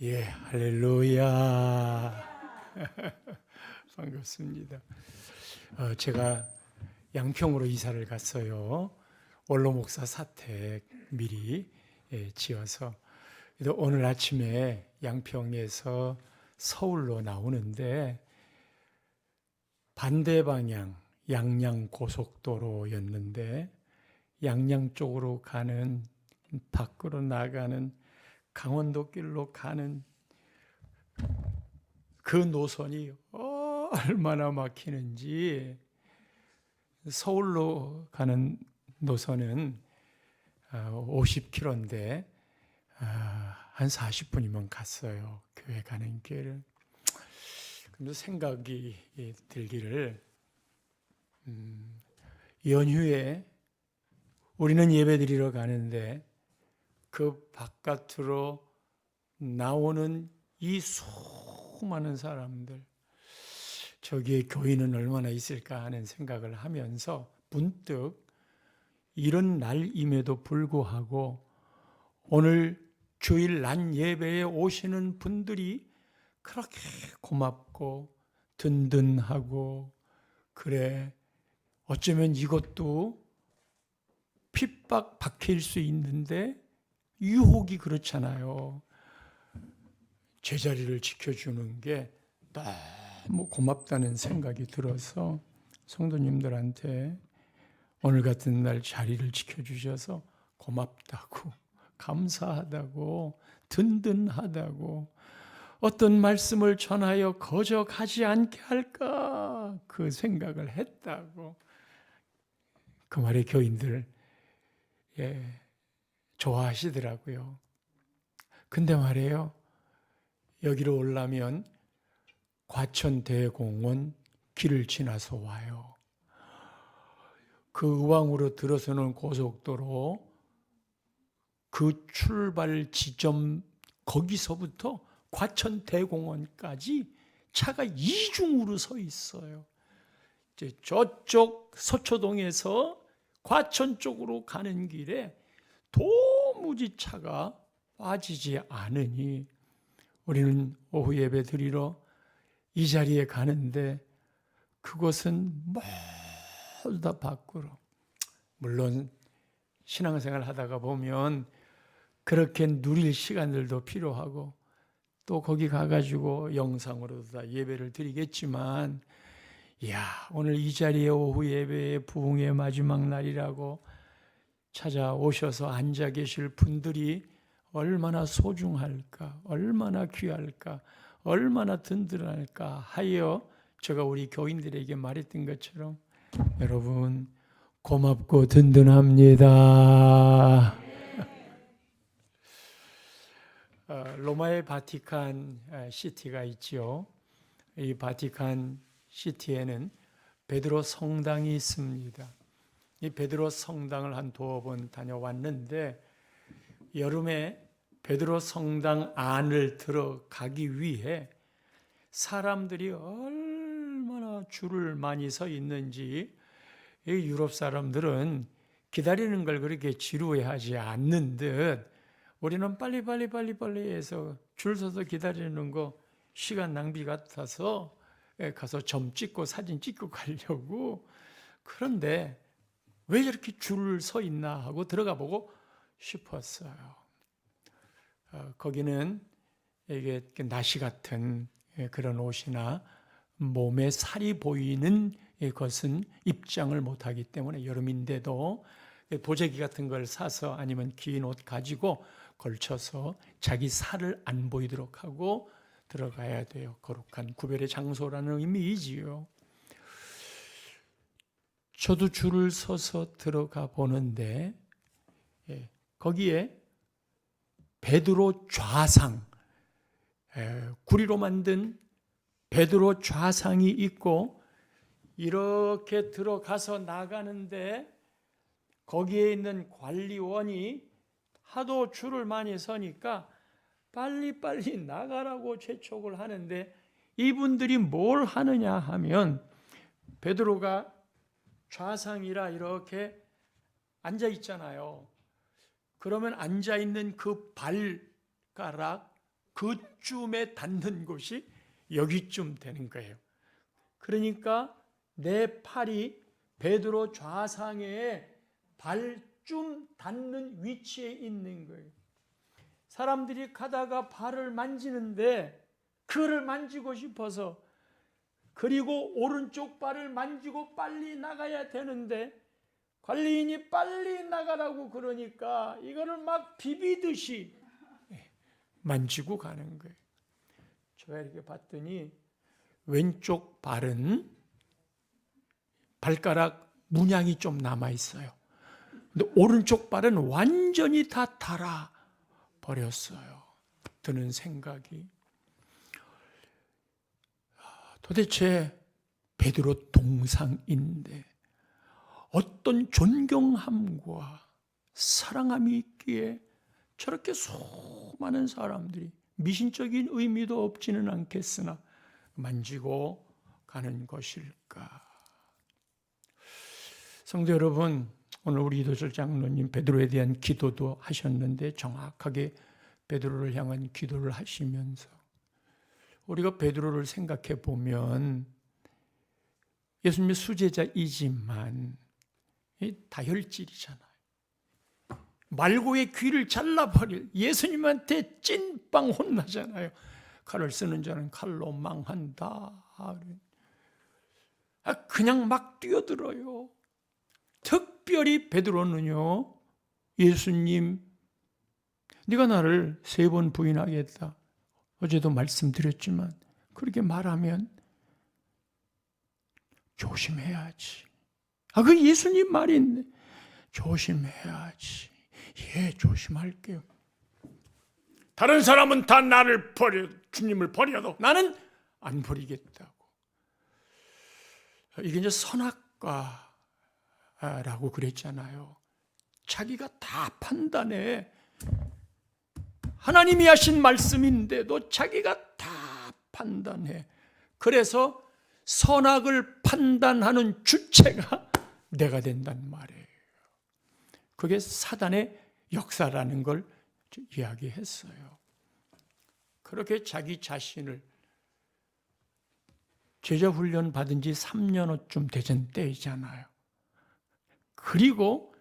예, 할렐루야. 반갑습니다. 제가 양평으로 이사를 갔어요. 원로 목사 사택 미리 지어서. 그래서 오늘 아침에 양평에서 서울로 나오는데 반대 방향 양양 고속도로였는데 양양 쪽으로 가는 밖으로 나가는 강원도 길로 가는 그 노선이 얼마나 막히는지. 서울로 가는 노선은 50km인데 한 40분이면 갔어요. 교회 가는 길을. 근데 생각이 들기를 연휴에 우리는 예배드리러 가는데 그 바깥으로 나오는 이 수많은 사람들, 저기에 교인은 얼마나 있을까 하는 생각을 하면서 문득 이런 날임에도 불구하고 오늘 주일 낮 예배에 오시는 분들이 그렇게 고맙고 든든하고, 그래, 어쩌면 이것도 핍박 박해일 수 있는데 유혹이 그렇잖아요. 제자리를 지켜주는 게 너무 고맙다는 생각이 들어서 성도님들한테 오늘 같은 날 자리를 지켜주셔서 고맙다고, 감사하다고, 든든하다고, 어떤 말씀을 전하여 거저 가지 않게 할까 그 생각을 했다고. 그 말에 교인들 좋아하시더라고요. 근데 말이에요, 여기로 오려면 과천대공원 길을 지나서 와요. 그 의왕으로 들어서는 고속도로 그 출발 지점 거기서부터 과천대공원까지 차가 이중으로 서 있어요. 이제 저쪽 서초동에서 과천 쪽으로 가는 길에 도무지 차가 빠지지 않으니 우리는 오후 예배 드리러 이 자리에 가는데 그것은 모두 다 밖으로. 물론 신앙생활 하다가 보면 그렇게 누릴 시간들도 필요하고 또 거기 가가지고 영상으로도 다 예배를 드리겠지만, 이야, 오늘 이 자리에 오후 예배의 부흥의 마지막 날이라고 찾아오셔서 앉아 계실 분들이 얼마나 소중할까, 얼마나 귀할까, 얼마나 든든할까 하여 제가 우리 교인들에게 말했던 것처럼 여러분 고맙고 든든합니다. 로마의 바티칸 시티가 있지요. 이 바티칸 시티에는 베드로 성당이 있습니다. 이 베드로 성당을 한 2번 다녀왔는데 여름에 베드로 성당 안을 들어가기 위해 사람들이 얼마나 줄을 많이 서 있는지, 이 유럽 사람들은 기다리는 걸 그렇게 지루해하지 않는 듯 우리는 빨리 해서 줄 서서 기다리는 거 시간 낭비 같아서 가서 점 찍고 사진 찍고 가려고. 그런데 왜 저렇게 줄을 서 있나 하고 들어가 보고 싶었어요. 거기는 이게 나시 같은 그런 옷이나 몸에 살이 보이는 것은 입장을 못하기 때문에 여름인데도 보재기 같은 걸 사서 아니면 긴 옷 가지고 걸쳐서 자기 살을 안 보이도록 하고 들어가야 돼요. 거룩한 구별의 장소라는 의미이지요. 저도 줄을 서서 들어가 보는데 거기에 베드로 좌상, 구리로 만든 베드로 좌상이 있고, 이렇게 들어가서 나가는데 거기에 있는 관리원이 하도 줄을 많이 서니까 빨리 나가라고 재촉을 하는데, 이분들이 뭘 하느냐 하면 베드로가 좌상이라 이렇게 앉아 있잖아요. 그러면 앉아 있는 그 발가락, 그쯤에 닿는 곳이 여기쯤 되는 거예요. 그러니까 내 팔이 베드로 좌상의 발쯤 닿는 위치에 있는 거예요. 사람들이 가다가 발을 만지는데 그를 만지고 싶어서, 그리고 오른쪽 발을 만지고 빨리 나가야 되는데 관리인이 빨리 나가라고 그러니까 이거를 막 비비듯이 만지고 가는 거예요. 제가 이렇게 봤더니 왼쪽 발은 발가락 문양이 좀 남아 있어요. 근데 오른쪽 발은 완전히 다 닳아 버렸어요. 드는 생각이, 도대체 베드로 동상인데 어떤 존경함과 사랑함이 있기에 저렇게 수많은 사람들이, 미신적인 의미도 없지는 않겠으나 만지고 가는 것일까? 성도 여러분, 오늘 우리 이도철 장로님 베드로에 대한 기도도 하셨는데 정확하게 베드로를 향한 기도를 하시면서 우리가 베드로를 생각해 보면 예수님의 수제자이지만 다혈질이잖아요. 말고의 귀를 잘라버릴, 예수님한테 찐빵 혼나잖아요. 칼을 쓰는 자는 칼로 망한다. 그냥 막 뛰어들어요. 특별히 베드로는요, 예수님, 네가 나를 3번 부인하겠다. 어제도 말씀드렸지만 그렇게 말하면 조심해야지. 그 예수님 말인데 조심해야지. 예, 조심할게요. 다른 사람은 다 나를 주님을 버려도 나는 안 버리겠다고. 이게 이제 선악과라고 그랬잖아요. 자기가 다 판단해. 하나님이 하신 말씀인데도 자기가 다 판단해. 그래서 선악을 판단하는 주체가 내가 된단 말이에요. 그게 사단의 역사라는 걸 이야기했어요. 그렇게 자기 자신을, 제자 훈련 받은 지 3년쯤 되전 때이잖아요. 그리고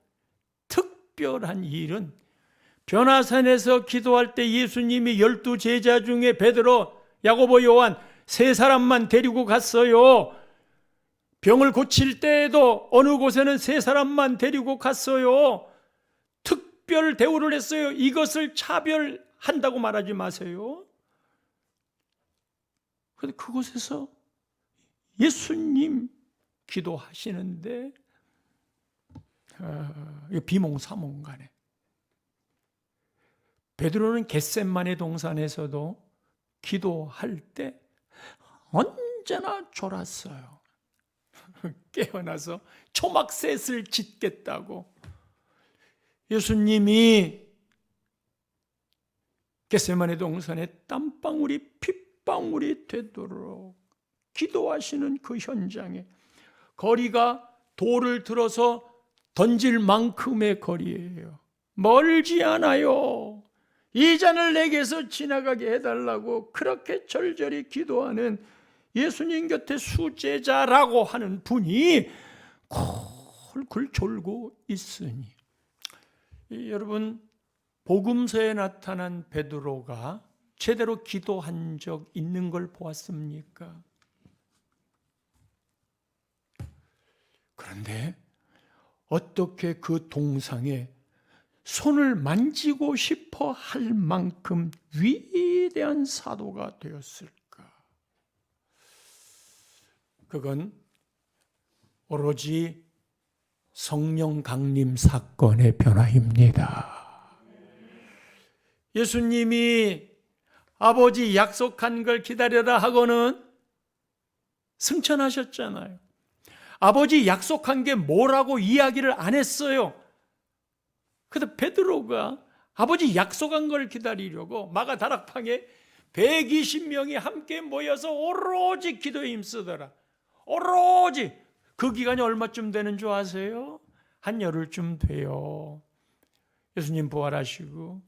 특별한 일은 변화산에서 기도할 때 예수님이 12 제자 중에 베드로, 야고보, 요한 3사람만 데리고 갔어요. 병을 고칠 때에도 어느 곳에는 3사람만 데리고 갔어요. 특별 대우를 했어요. 이것을 차별한다고 말하지 마세요. 그런데 그곳에서 예수님 기도하시는데 비몽사몽간에 베드로는 겟셋마네 동산에서도 기도할 때 언제나 졸았어요. 깨어나서 초막셋을 짓겠다고. 예수님이 겟셋마네 동산에 땀방울이 핏방울이 되도록 기도하시는 그 현장에, 거리가 돌을 들어서 던질 만큼의 거리예요. 멀지 않아요. 이 잔을 내게서 지나가게 해달라고 그렇게 절절히 기도하는 예수님 곁에 수제자라고 하는 분이 콜콜 졸고 있으니, 여러분, 복음서에 나타난 베드로가 제대로 기도한 적 있는 걸 보았습니까? 그런데 어떻게 그 동상에 손을 만지고 싶어 할 만큼 위대한 사도가 되었을까? 그건 오로지 성령 강림 사건의 변화입니다. 예수님이 아버지 약속한 걸 기다려라 하고는 승천하셨잖아요. 아버지 약속한 게 뭐라고 이야기를 안 했어요. 그래서 베드로가 아버지 약속한 걸 기다리려고 마가 다락방에 120명이 함께 모여서 오로지 기도에 힘쓰더라. 오로지. 그 기간이 얼마쯤 되는 줄 아세요? 한 열흘쯤 돼요. 예수님 부활하시고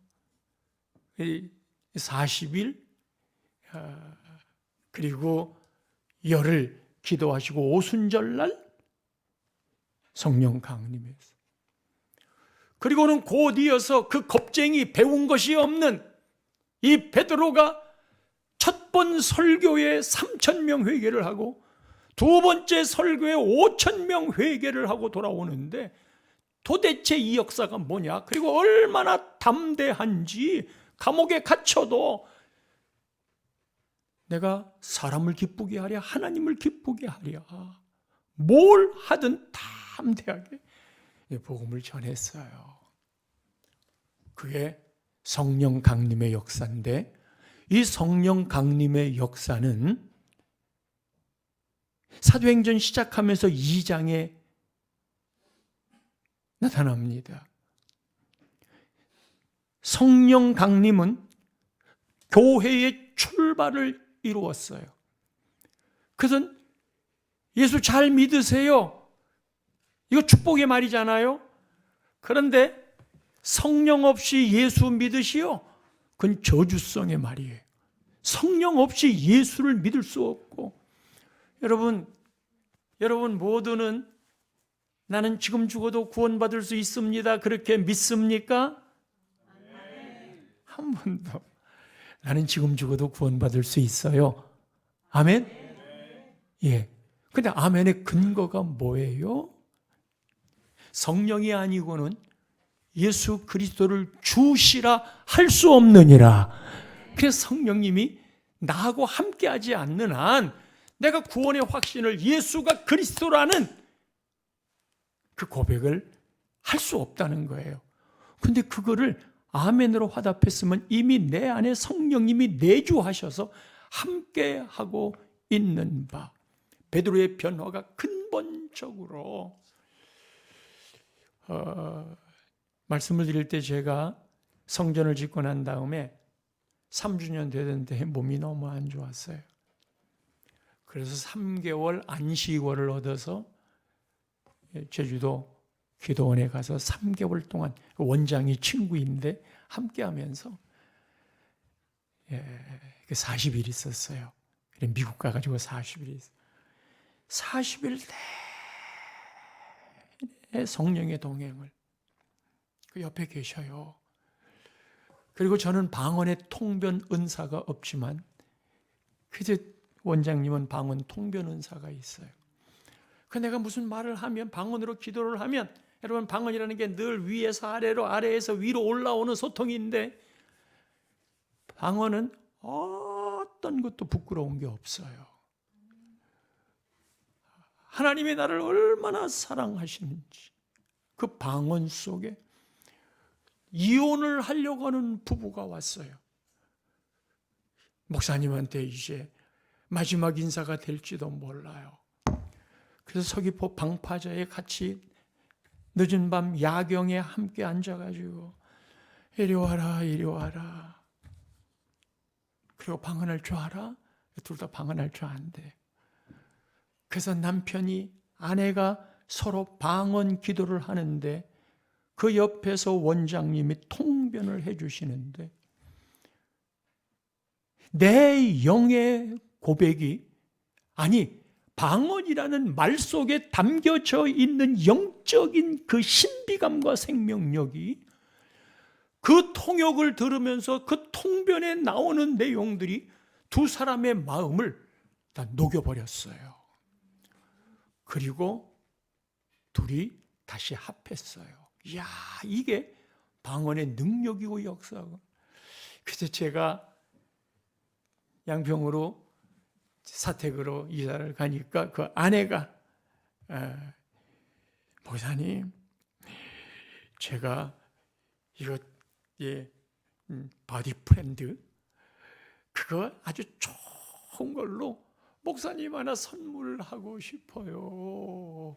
40일 그리고 열흘 기도하시고 오순절날 성령 강림했어요. 그리고는 곧 이어서 그 겁쟁이 배운 것이 없는 이 베드로가 첫 번 설교에 3,000명 회개를 하고 두 번째 설교에 5,000명 회개를 하고 돌아오는데 도대체 이 역사가 뭐냐? 그리고 얼마나 담대한지 감옥에 갇혀도 내가 사람을 기쁘게 하랴 하나님을 기쁘게 하랴 뭘 하든 담대하게 복음을 전했어요. 그게 성령 강림의 역사인데 이 성령 강림의 역사는 사도행전 시작하면서 2장에 나타납니다. 성령 강림은 교회의 출발을 이루었어요. 그래서 예수 잘 믿으세요. 이거 축복의 말이잖아요. 그런데 성령 없이 예수 믿으시오. 그건 저주성의 말이에요. 성령 없이 예수를 믿을 수 없고 여러분 모두는 나는 지금 죽어도 구원받을 수 있습니다. 그렇게 믿습니까? 한 번도. 나는 지금 죽어도 구원받을 수 있어요. 아멘? 예. 근데 아멘의 근거가 뭐예요? 성령이 아니고는 예수 그리스도를 주시라 할 수 없느니라. 그래서 성령님이 나하고 함께하지 않는 한 내가 구원의 확신을 예수가 그리스도라는 그 고백을 할 수 없다는 거예요. 근데 그거를 아멘으로 화답했으면 이미 내 안에 성령님이 내주하셔서 함께하고 있는 바. 베드로의 변화가 근본적으로 말씀을 드릴 때 제가 성전을 짓고 난 다음에 3주년 되던데 몸이 너무 안 좋았어요. 그래서 3개월 안식월을 얻어서 제주도 기도원에 가서 3개월 동안 원장이 친구인데 함께하면서 40일 있었어요. 미국 가가지고 40일 있었어요. 40일 내내 성령의 동행을 그 옆에 계셔요. 그리고 저는 방언의 통변 은사가 없지만 그저 원장님은 방언 통변 은사가 있어요. 그 내가 무슨 말을 하면 방언으로 기도를 하면 여러분 방언이라는 게 늘 위에서 아래로 아래에서 위로 올라오는 소통인데 방언은 어떤 것도 부끄러운 게 없어요. 하나님이 나를 얼마나 사랑하시는지 그 방언 속에 이혼을 하려고 하는 부부가 왔어요. 목사님한테 이제 마지막 인사가 될지도 몰라요. 그래서 서귀포 방파제에 같이 늦은 밤 야경에 함께 앉아가지고 이리 와라 이리 와라. 그리고 방언할 줄 알아? 둘 다 방언할 줄 안돼. 그래서 남편이 아내가 서로 방언 기도를 하는데 그 옆에서 원장님이 통변을 해주시는데 내 영의 고백이 아니 방언이라는 말 속에 담겨져 있는 영적인 그 신비감과 생명력이 그 통역을 들으면서 그 통변에 나오는 내용들이 두 사람의 마음을 다 녹여버렸어요. 그리고 둘이 다시 합했어요. 이야, 이게 방언의 능력이고 역사고. 그래서 제가 양평으로 사택으로 이사를 가니까 그 아내가 목사님 제가 이거 바디 프렌드 그거 아주 좋은 걸로 목사님 하나 선물하고 싶어요.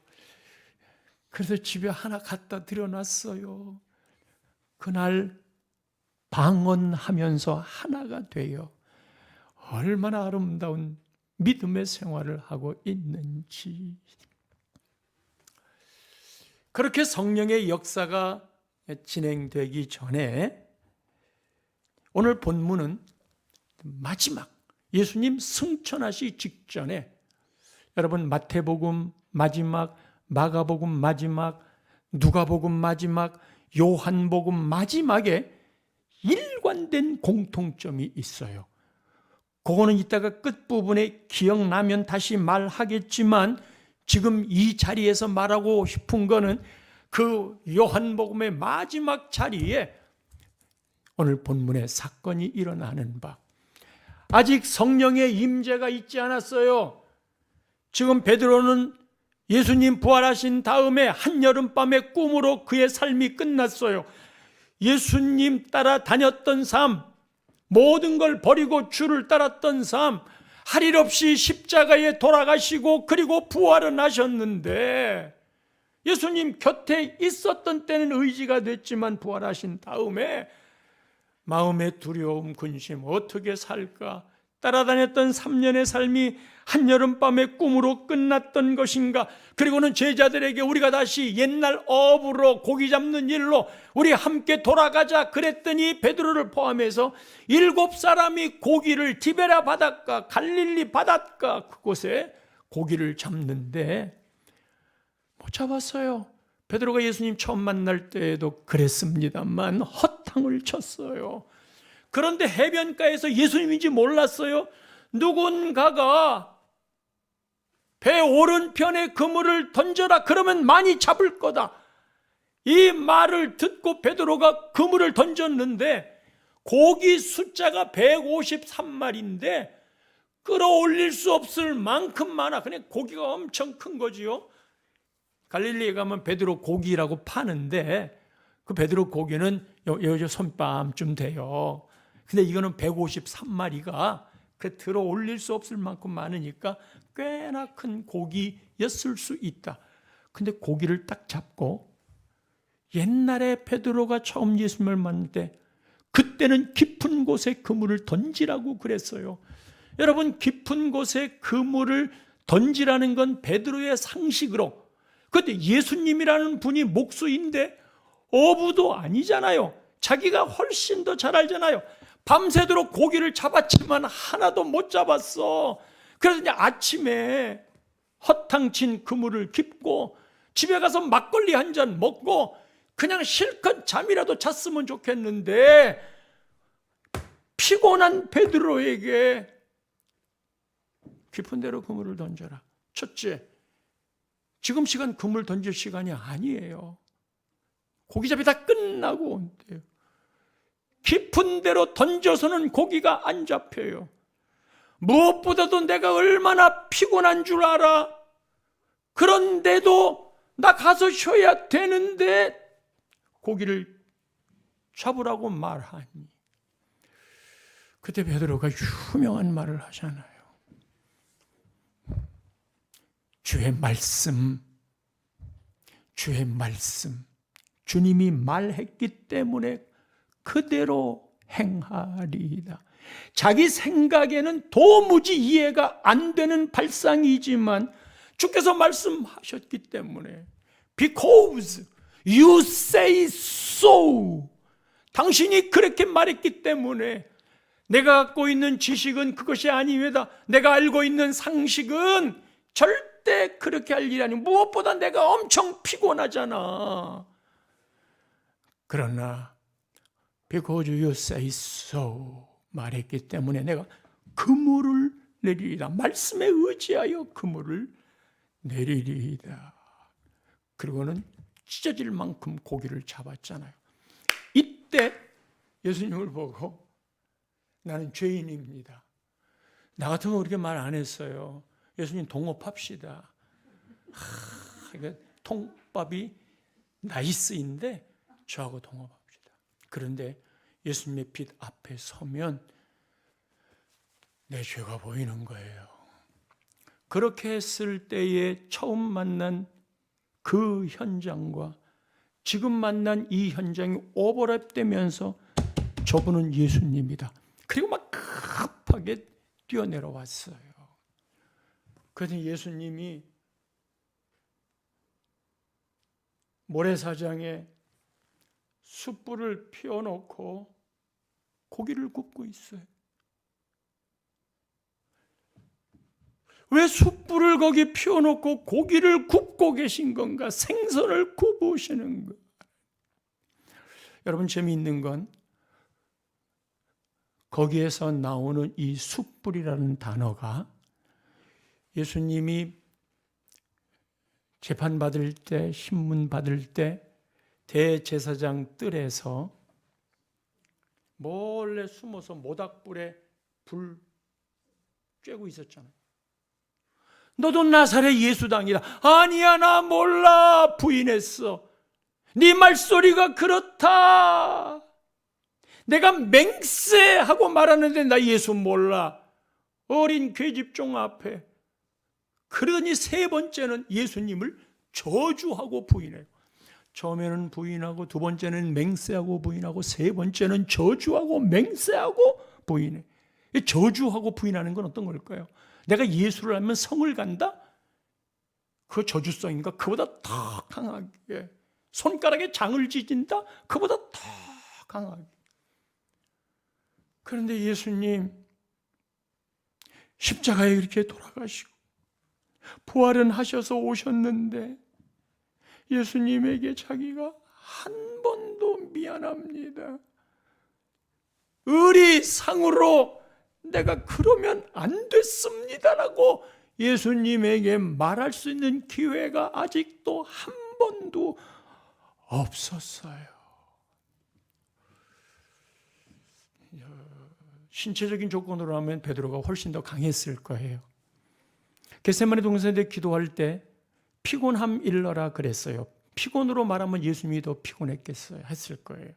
그래서 집에 하나 갖다 드려놨어요. 그날 방언하면서 하나가 돼요. 얼마나 아름다운 믿음의 생활을 하고 있는지. 그렇게 성령의 역사가 진행되기 전에 오늘 본문은 마지막 예수님 승천하시기 직전에 여러분 마태복음 마지막, 마가복음 마지막, 누가복음 마지막, 요한복음 마지막에 일관된 공통점이 있어요. 그거는 이따가 끝부분에 기억나면 다시 말하겠지만 지금 이 자리에서 말하고 싶은 거는 그 요한복음의 마지막 자리에 오늘 본문의 사건이 일어나는 바, 아직 성령의 임재가 있지 않았어요. 지금 베드로는 예수님 부활하신 다음에 한여름밤의 꿈으로 그의 삶이 끝났어요. 예수님 따라 다녔던 삶, 모든 걸 버리고 주를 따랐던 삶, 할 일 없이 십자가에 돌아가시고 그리고 부활은 하셨는데 예수님 곁에 있었던 때는 의지가 됐지만 부활하신 다음에 마음의 두려움, 근심, 어떻게 살까? 따라다녔던 3년의 삶이 한여름밤의 꿈으로 끝났던 것인가? 그리고는 제자들에게 우리가 다시 옛날 어부로 고기 잡는 일로 우리 함께 돌아가자 그랬더니 베드로를 포함해서 7사람이 고기를 디베라 바닷가, 갈릴리 바닷가 그곳에 고기를 잡는데 못 잡았어요. 베드로가 예수님 처음 만날 때에도 그랬습니다만 헛탕을 쳤어요. 그런데 해변가에서 예수님인지 몰랐어요. 누군가가 배 오른편에 그물을 던져라 그러면 많이 잡을 거다. 이 말을 듣고 베드로가 그물을 던졌는데 고기 숫자가 153마리인데 끌어올릴 수 없을 만큼 많아. 그냥 고기가 엄청 큰 거지요. 갈릴리에 가면 베드로 고기라고 파는데 그 베드로 고기는 요 손뺨쯤 돼요. 근데 이거는 153마리가 그 들어 올릴 수 없을 만큼 많으니까 꽤나 큰 고기였을 수 있다. 근데 고기를 딱 잡고 옛날에 베드로가 처음 예수님을 만날 때 그때는 깊은 곳에 그물을 던지라고 그랬어요. 여러분, 깊은 곳에 그물을 던지라는 건 베드로의 상식으로, 그런데 예수님이라는 분이 목수인데 어부도 아니잖아요. 자기가 훨씬 더 잘 알잖아요. 밤새도록 고기를 잡았지만 하나도 못 잡았어. 그래서 이제 아침에 허탕친 그물을 깁고 집에 가서 막걸리 한 잔 먹고 그냥 실컷 잠이라도 잤으면 좋겠는데 피곤한 베드로에게 깊은 데로 그물을 던져라. 첫째, 지금 시간 그물 던질 시간이 아니에요. 고기잡이 다 끝나고 온대요. 깊은 데로 던져서는 고기가 안 잡혀요. 무엇보다도 내가 얼마나 피곤한 줄 알아. 그런데도 나 가서 쉬어야 되는데 고기를 잡으라고 말하니. 그때 베드로가 유명한 말을 하잖아요. 주의 말씀, 주님이 말했기 때문에 그대로 행하리이다. 자기 생각에는 도무지 이해가 안 되는 발상이지만 주께서 말씀하셨기 때문에 Because you say so, 당신이 그렇게 말했기 때문에 내가 갖고 있는 지식은 그것이 아니외다. 내가 알고 있는 상식은 절대 그렇게 할 일이 아니고 무엇보다 내가 엄청 피곤하잖아. 그러나 Because you say so 말했기 때문에 내가 그물을 내리리이다. 말씀에 의지하여 그물을 내리리이다. 그리고는 찢어질 만큼 고기를 잡았잖아요. 이때 예수님을 보고 나는 죄인입니다. 나 같으면 그렇게 말 안 했어요. 예수님 동업합시다. 통밥이 나이스인데 저하고 동업합시다. 그런데 예수님의 빛 앞에 서면 내 죄가 보이는 거예요. 그렇게 했을 때에 처음 만난 그 현장과 지금 만난 이 현장이 오버랩되면서 저분은 예수님이다. 그리고 막 급하게 뛰어내려왔어요. 그래서 예수님이 모래사장에 숯불을 피워놓고 고기를 굽고 있어요. 왜 숯불을 거기 피워놓고 고기를 굽고 계신 건가? 생선을 굽으시는 거. 여러분, 재미있는 건 거기에서 나오는 이 숯불이라는 단어가 예수님이 재판받을 때, 신문 받을 때 대제사장 뜰에서 몰래 숨어서 모닥불에 불 쬐고 있었잖아요. 너도 나사렛 예수당이다. 아니야, 나 몰라. 부인했어. 네 말소리가 그렇다. 내가 맹세하고 말하는데 나 예수 몰라. 어린 계집종 앞에. 그러니 세 번째는 예수님을 저주하고 부인해요. 처음에는 부인하고, 두 번째는 맹세하고 부인하고, 세 번째는 저주하고 맹세하고 부인해. 저주하고 부인하는 건 어떤 걸까요? 내가 예수를 알면 성을 간다? 그 저주성인가? 그보다 더 강하게. 손가락에 장을 지진다? 그보다 더 강하게. 그런데 예수님 십자가에 이렇게 돌아가시고 부활은 하셔서 오셨는데 예수님에게 자기가 한 번도 미안합니다, 의리상으로 내가 그러면 안 됐습니다라고 예수님에게 말할 수 있는 기회가 아직도 한 번도 없었어요. 신체적인 조건으로 하면 베드로가 훨씬 더 강했을 거예요. 겟세마네 동산에 기도할 때 피곤함 일러라 그랬어요. 피곤으로 말하면 예수님이 더 피곤했겠어요. 했을 거예요.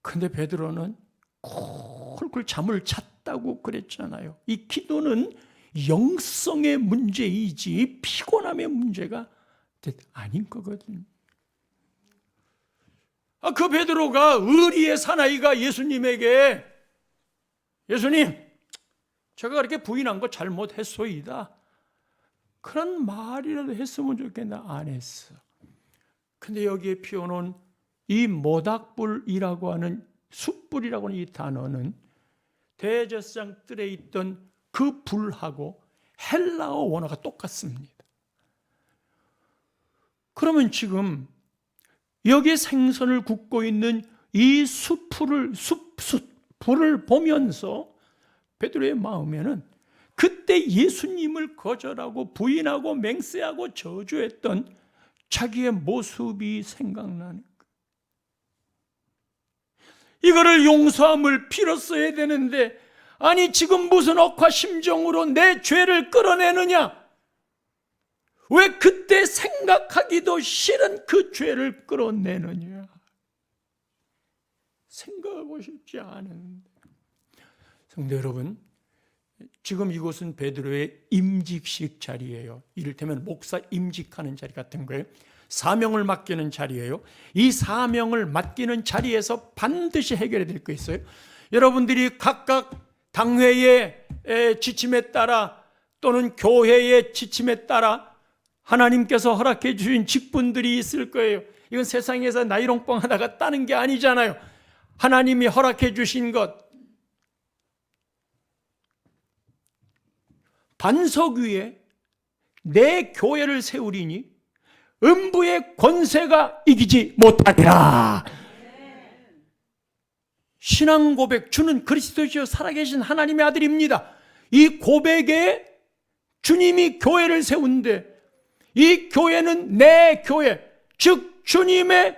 근데 베드로는 콜콜 잠을 잤다고 그랬잖아요. 이 기도는 영성의 문제이지 피곤함의 문제가 아닌 거거든요. 그 베드로가 의리의 사나이가 예수님에게 예수님, 제가 그렇게 부인한 거 잘못했소이다, 그런 말이라도 했으면 좋겠나 안 했어. 근데 여기에 피워놓은 이 모닥불이라고 하는 숯불이라고 하는 이 단어는 대제사장 뜰에 있던 그 불하고 헬라어 원어가 똑같습니다. 그러면 지금 여기에 생선을 굽고 있는 이 불을 보면서 베드로의 마음에는 그때 예수님을 거절하고 부인하고 맹세하고 저주했던 자기의 모습이 생각나는 거예요. 이거를 용서함을 빌었어야 되는데, 아니 지금 무슨 억하심정으로 내 죄를 끌어내느냐? 왜 그때 생각하기도 싫은 그 죄를 끌어내느냐? 생각하고 싶지 않은데. 성도 여러분, 지금 이곳은 베드로의 임직식 자리예요. 이를테면 목사 임직하는 자리 같은 거예요. 사명을 맡기는 자리예요. 이 사명을 맡기는 자리에서 반드시 해결해야 될 거 있어요. 여러분들이 각각 당회의 지침에 따라 또는 교회의 지침에 따라 하나님께서 허락해 주신 직분들이 있을 거예요. 이건 세상에서 나이롱뻥 하다가 따는 게 아니잖아요. 하나님이 허락해 주신 것. 반석 위에 내 교회를 세우리니 음부의 권세가 이기지 못하리라. 신앙 고백, 주는 그리스도시요 살아계신 하나님의 아들입니다. 이 고백에 주님이 교회를 세운데, 이 교회는 내 교회, 즉 주님의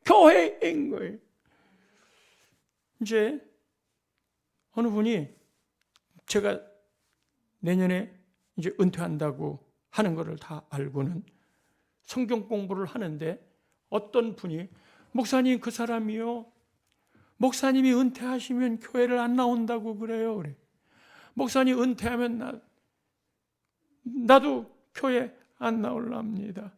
교회인 거예요. 이제 어느 분이 제가 내년에 이제 은퇴한다고 하는 것을 다 알고는 성경 공부를 하는데, 어떤 분이 목사님, 그 사람이요, 목사님이 은퇴하시면 교회를 안 나온다고 그래요. 그래. 목사님 은퇴하면 나도 교회 안 나올랍니다.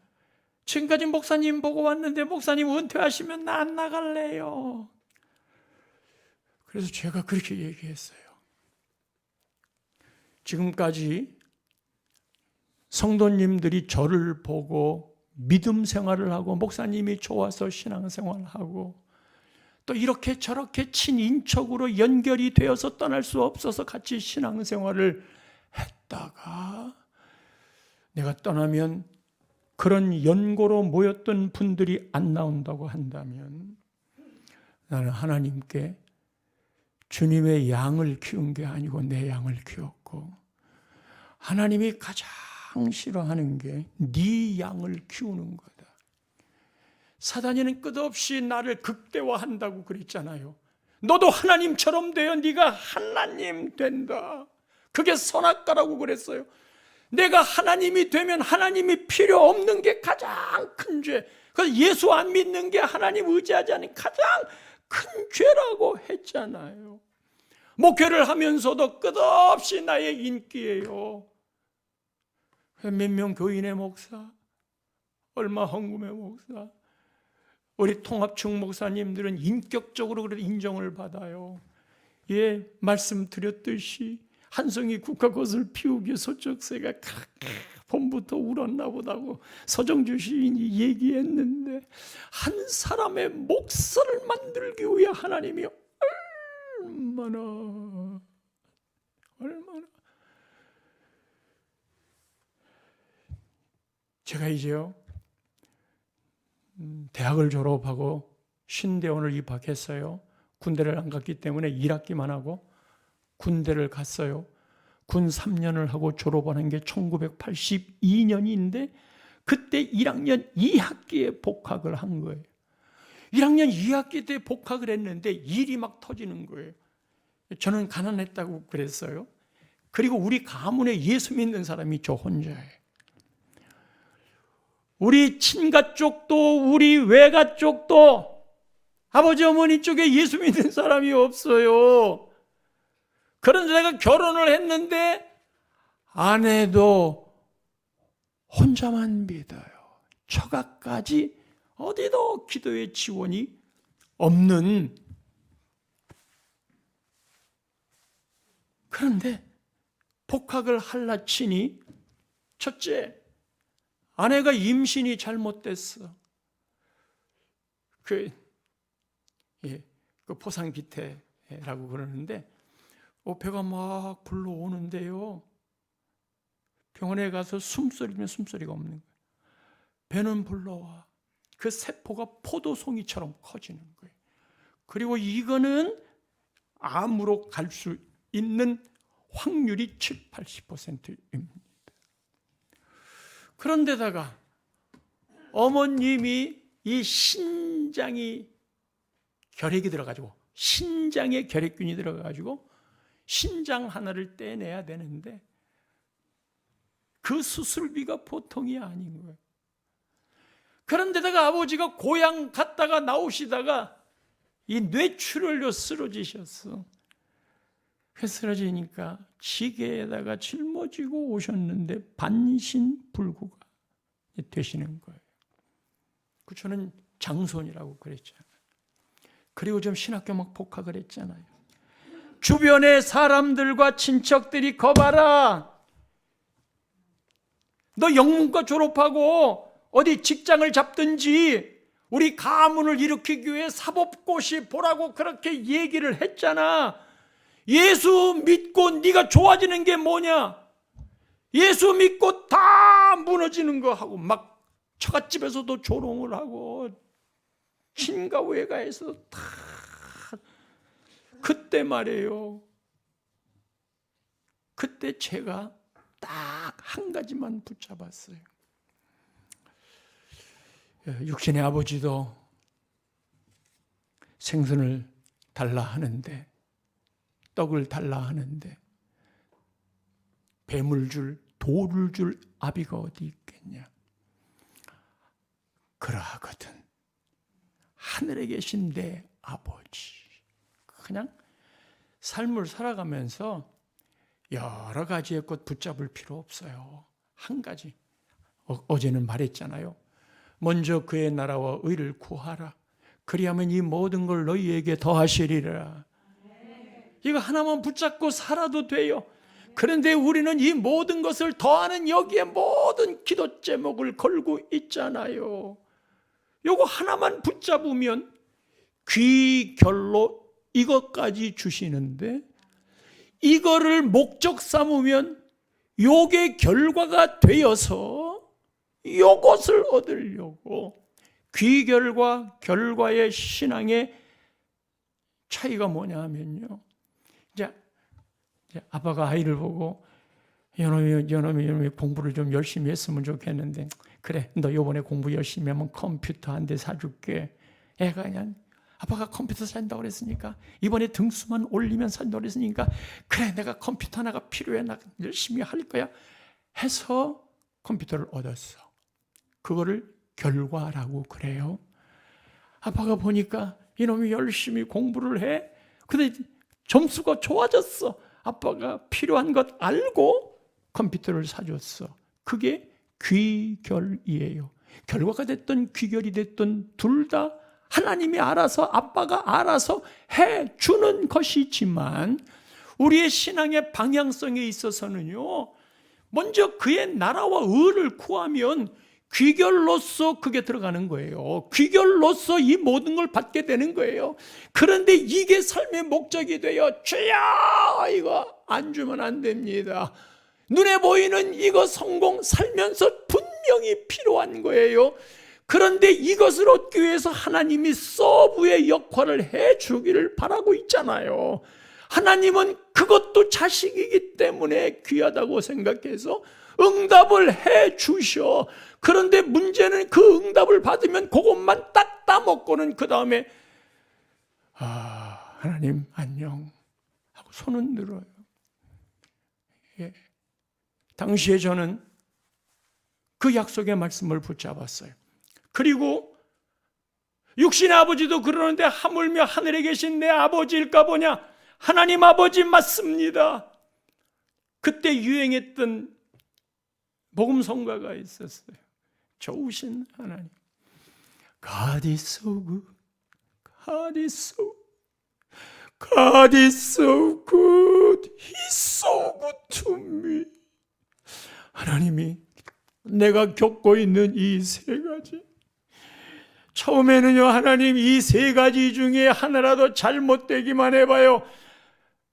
지금까지 목사님 보고 왔는데 목사님 은퇴하시면 나 안 나갈래요. 그래서 제가 그렇게 얘기했어요. 지금까지 성도님들이 저를 보고 믿음 생활을 하고 목사님이 좋아서 신앙 생활을 하고 또 이렇게 저렇게 친인척으로 연결이 되어서 떠날 수 없어서 같이 신앙생활을 했다가 내가 떠나면 그런 연고로 모였던 분들이 안 나온다고 한다면 나는 하나님께 주님의 양을 키운 게 아니고 내 양을 키웠고 하나님이 가장 싫어하는 게 네 양을 키우는 거다. 사단이는 끝없이 나를 극대화한다고 그랬잖아요. 너도 하나님처럼 되어 네가 하나님 된다. 그게 선악과라고 그랬어요. 내가 하나님이 되면 하나님이 필요 없는 게 가장 큰 죄. 그래서 예수 안 믿는 게 하나님 의지하지 않는 가장 큰 죄라고 했잖아요. 목회를 하면서도 끝없이 나의 인기예요. 몇 명 교인의 목사, 얼마 헌금의 목사, 우리 통합충 목사님들은 인격적으로 그래도 인정을 받아요. 예, 말씀드렸듯이 한송이 국화꽃을 피우기 소쩍새가 봄부터 울었나 보다고 서정주 시인이 얘기했는데 한 사람의 목소를 만들기 위해 하나님이 얼마나 제가 이제요 대학을 졸업하고 신대원을 입학했어요. 군대를 안 갔기 때문에 1학기만 하고 군대를 갔어요. 군 3년을 하고 졸업하는 게 1982년인데 그때 1학년 2학기에 복학을 한 거예요. 1학년 2학기 때 복학을 했는데 일이 막 터지는 거예요. 저는 가난했다고 그랬어요. 그리고 우리 가문에 예수 믿는 사람이 저 혼자예요. 우리 친가 쪽도 우리 외가 쪽도 아버지 어머니 쪽에 예수 믿는 사람이 없어요. 그런데 내가 결혼을 했는데 아내도 혼자만 믿어요. 처가까지 어디도 기도의 지원이 없는. 그런데 복학을 할라 치니 첫째, 아내가 임신이 잘못됐어. 그 포상비태라고 그러는데 배가 막 불러오는데요. 병원에 가서 숨소리면 숨소리가 없는 거예요. 배는 불러와. 그 세포가 포도송이처럼 커지는 거예요. 그리고 이거는 암으로 갈 수 있는 확률이 7, 80%입니다. 그런데다가 어머님이 이 신장이 결핵이 들어가지고 신장에 결핵균이 들어가가지고 신장 하나를 떼내야 되는데 그 수술비가 보통이 아닌 거예요. 그런데다가 아버지가 고향 갔다가 나오시다가 이 뇌출혈로 쓰러지셨어. 쓰러지니까 시계에다가 짊어지고 오셨는데 반신불구가 되시는 거예요. 저는 장손이라고 그랬잖아요. 그리고 좀 신학교 막 복학을 했잖아요. 주변의 사람들과 친척들이 거봐라. 너 영문과 졸업하고 어디 직장을 잡든지 우리 가문을 일으키기 위해 사법고시 보라고 그렇게 얘기를 했잖아. 예수 믿고 네가 좋아지는 게 뭐냐? 예수 믿고 다 무너지는 거 하고 막 처갓집에서도 조롱을 하고 친가 외가에서 다 그때 말이에요. 그때 제가 딱 한 가지만 붙잡았어요. 육신의 아버지도 생선을 달라 하는데 떡을 달라 하는데 뱀을 줄 돌을 줄 아비가 어디 있겠냐. 그러하거든 하늘에 계신 내 아버지. 그냥 삶을 살아가면서 여러 가지의 것 붙잡을 필요 없어요. 한 가지. 어제는 말했잖아요. 먼저 그의 나라와 의를 구하라. 그리하면 이 모든 걸 너희에게 더하시리라. 이거 하나만 붙잡고 살아도 돼요. 그런데 우리는 이 모든 것을 더하는 여기에 모든 기도 제목을 걸고 있잖아요. 요거 하나만 붙잡으면 귀결로 이것까지 주시는데 이거를 목적 삼으면 요게 결과가 되어서 요것을 얻으려고 귀결과 결과의 신앙의 차이가 뭐냐 하면요. 이제 아빠가 아이를 보고 연놈이 공부를 좀 열심히 했으면 좋겠는데 그래 너 이번에 공부 열심히 하면 컴퓨터 한 대 사줄게. 애가 그냥 아빠가 컴퓨터 산다고 그랬으니까 이번에 등수만 올리면 산다고 그랬으니까 그래 내가 컴퓨터 하나가 필요해 나 열심히 할 거야 해서 컴퓨터를 얻었어. 그거를 결과라고 그래요. 아빠가 보니까 이놈이 열심히 공부를 해. 근데 점수가 좋아졌어. 아빠가 필요한 것 알고 컴퓨터를 사줬어. 그게 귀결이에요. 결과가 됐든 귀결이 됐든 둘 다 하나님이 알아서 아빠가 알아서 해주는 것이지만 우리의 신앙의 방향성에 있어서는요. 먼저 그의 나라와 의를 구하면 귀결로서 그게 들어가는 거예요. 귀결로서 이 모든 걸 받게 되는 거예요. 그런데 이게 삶의 목적이 되어 주여 이거 안 주면 안 됩니다. 눈에 보이는 이거 성공 살면서 분명히 필요한 거예요. 그런데 이것을 얻기 위해서 하나님이 서브의 역할을 해주기를 바라고 있잖아요. 하나님은 그것도 자식이기 때문에 귀하다고 생각해서 응답을 해 주셔. 그런데 문제는 그 응답을 받으면 그것만 딱 따먹고는 그 다음에 하나님 안녕 하고 손은 들어요. 예. 당시에 저는 그 약속의 말씀을 붙잡았어요. 그리고 육신의 아버지도 그러는데 하물며 하늘에 계신 내 아버지일까 보냐. 하나님 아버지 맞습니다. 그때 유행했던 복음성가가 있었어요. 좋으신 하나님. God is so good. God is so God is so good. He's so good to me. 하나님이 내가 겪고 있는 이 세 가지 처음에는요 하나님 이 세 가지 중에 하나라도 잘못되기만 해봐요.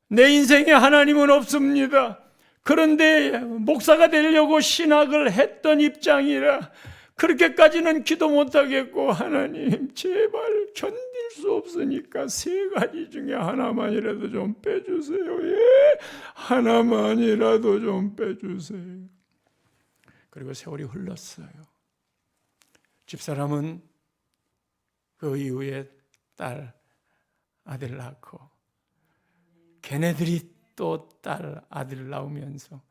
내 인생에 하나님은 없습니다. 그런데 목사가 되려고 신학을 했던 입장이라 그렇게까지는 기도 못하겠고 하나님 제발 견딜 수 없으니까 세 가지 중에 하나만이라도 좀 빼주세요. 예, 하나만이라도 좀 빼주세요. 그리고 세월이 흘렀어요. 집사람은 그 이후에 딸, 아들 낳고 걔네들이 또 딸, 아들 낳으면서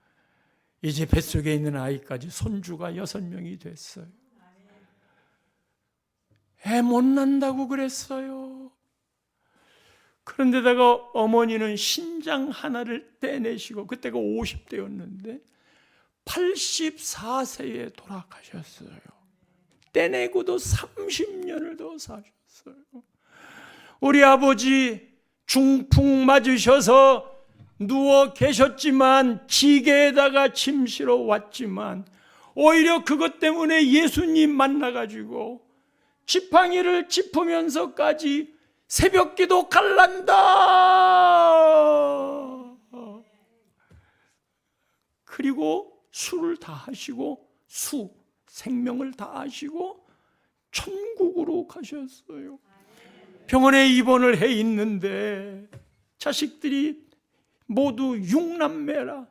이제 뱃속에 있는 아이까지 손주가 6명이 됐어요. 애 못 난다고 그랬어요. 그런데다가 어머니는 신장 하나를 떼내시고 그때가 50대였는데 84세에 돌아가셨어요. 떼내고도 30년을 더 사셨어요. 우리 아버지 중풍 맞으셔서 누워 계셨지만 지게에다가 짐 실어 왔지만 오히려 그것 때문에 예수님 만나가지고 지팡이를 짚으면서까지 새벽기도 갈란다. 그리고 술을 다 하시고 생명을 다 하시고 천국으로 가셨어요. 병원에 입원을 해 있는데 자식들이 모두 6남매라.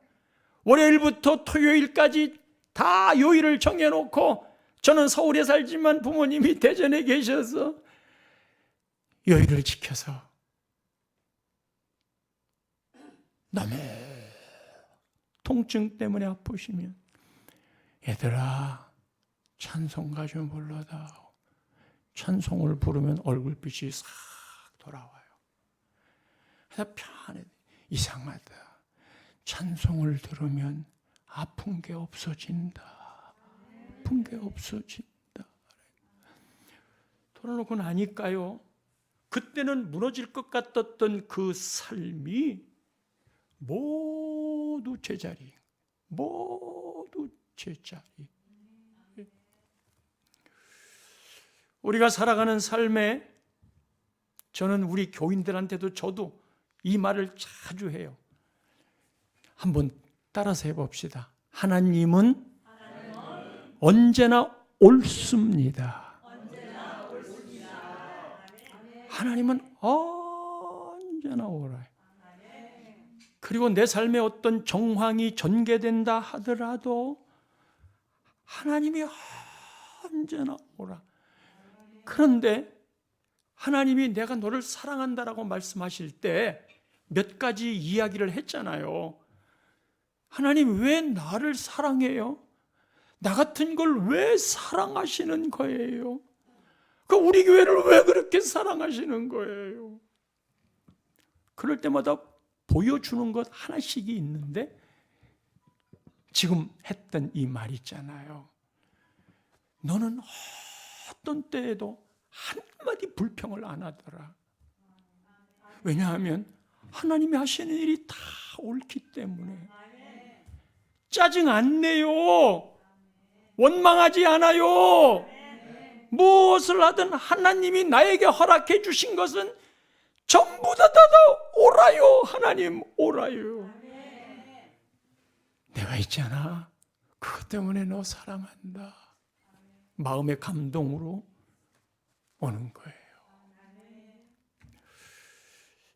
월요일부터 토요일까지 다 요일을 정해놓고 저는 서울에 살지만 부모님이 대전에 계셔서 요일을 지켜서 남의 통증 때문에 아프시면 얘들아 찬송가 좀 불러다. 찬송을 부르면 얼굴빛이 싹 돌아와요. 그래서 편해. 이상하다. 찬송을 들으면 아픈 게 없어진다. 아픈 게 없어진다. 돌아놓고 나니까요. 그때는 무너질 것 같았던 그 삶이 모두 제자리. 모두 제자리. 우리가 살아가는 삶에 저는 우리 교인들한테도 저도 이 말을 자주 해요. 한번 따라서 해봅시다. 하나님은 언제나 옳습니다. 하나님은 언제나 옳아요. 그리고 내 삶에 어떤 정황이 전개된다 하더라도 하나님이 언제나 옳아. 그런데 하나님이 내가 너를 사랑한다라고 말씀하실 때 몇 가지 이야기를 했잖아요. 하나님 왜 나를 사랑해요? 나 같은 걸 왜 사랑하시는 거예요? 그 우리 교회를 왜 그렇게 사랑하시는 거예요? 그럴 때마다 보여주는 것 하나씩이 있는데 지금 했던 이 말 있잖아요. 너는 어떤 때에도 한마디 불평을 안 하더라. 왜냐하면 하나님이 하시는 일이 다 옳기 때문에. 짜증 안 내요. 원망하지 않아요. 무엇을 하든 하나님이 나에게 허락해 주신 것은 전부 다 옳아요. 하나님 옳아요. 내가 있잖아. 그것 때문에 너 사랑한다. 마음의 감동으로 오는 거예요.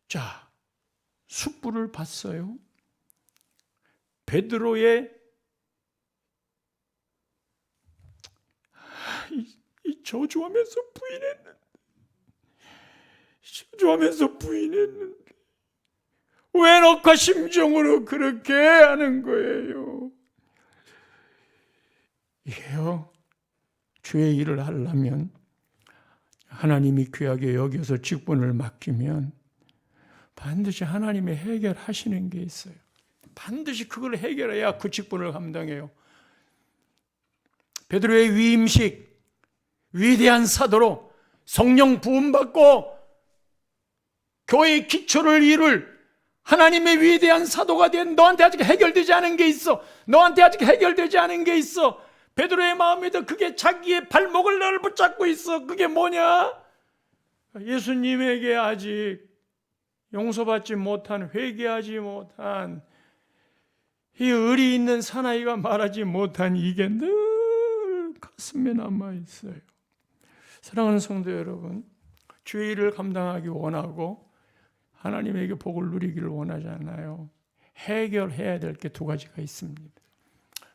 자, 숯불을 봤어요. 베드로의 이 저주하면서 부인했는데 왜 녹화 심정으로 그렇게 하는 거예요? 이게요, 주의 일을 하려면 하나님이 귀하게 여겨서 직분을 맡기면 반드시 하나님이 해결하시는 게 있어요. 반드시 그걸 해결해야 그 직분을 감당해요. 베드로의 위임식, 위대한 사도로 성령 부음받고 교회의 기초를 이룰 하나님의 위대한 사도가 된 너한테 아직 해결되지 않은 게 있어. 너한테 아직 해결되지 않은 게 있어. 베드로의 마음에도 그게 자기의 발목을 늘 붙잡고 있어. 그게 뭐냐? 예수님에게 아직 용서받지 못한, 회개하지 못한, 이 의리 있는 사나이가 말하지 못한 이게 늘 가슴에 남아있어요. 사랑하는 성도 여러분, 주의 일을 감당하기 원하고 하나님에게 복을 누리기를 원하잖아요. 해결해야 될 게 두 가지가 있습니다.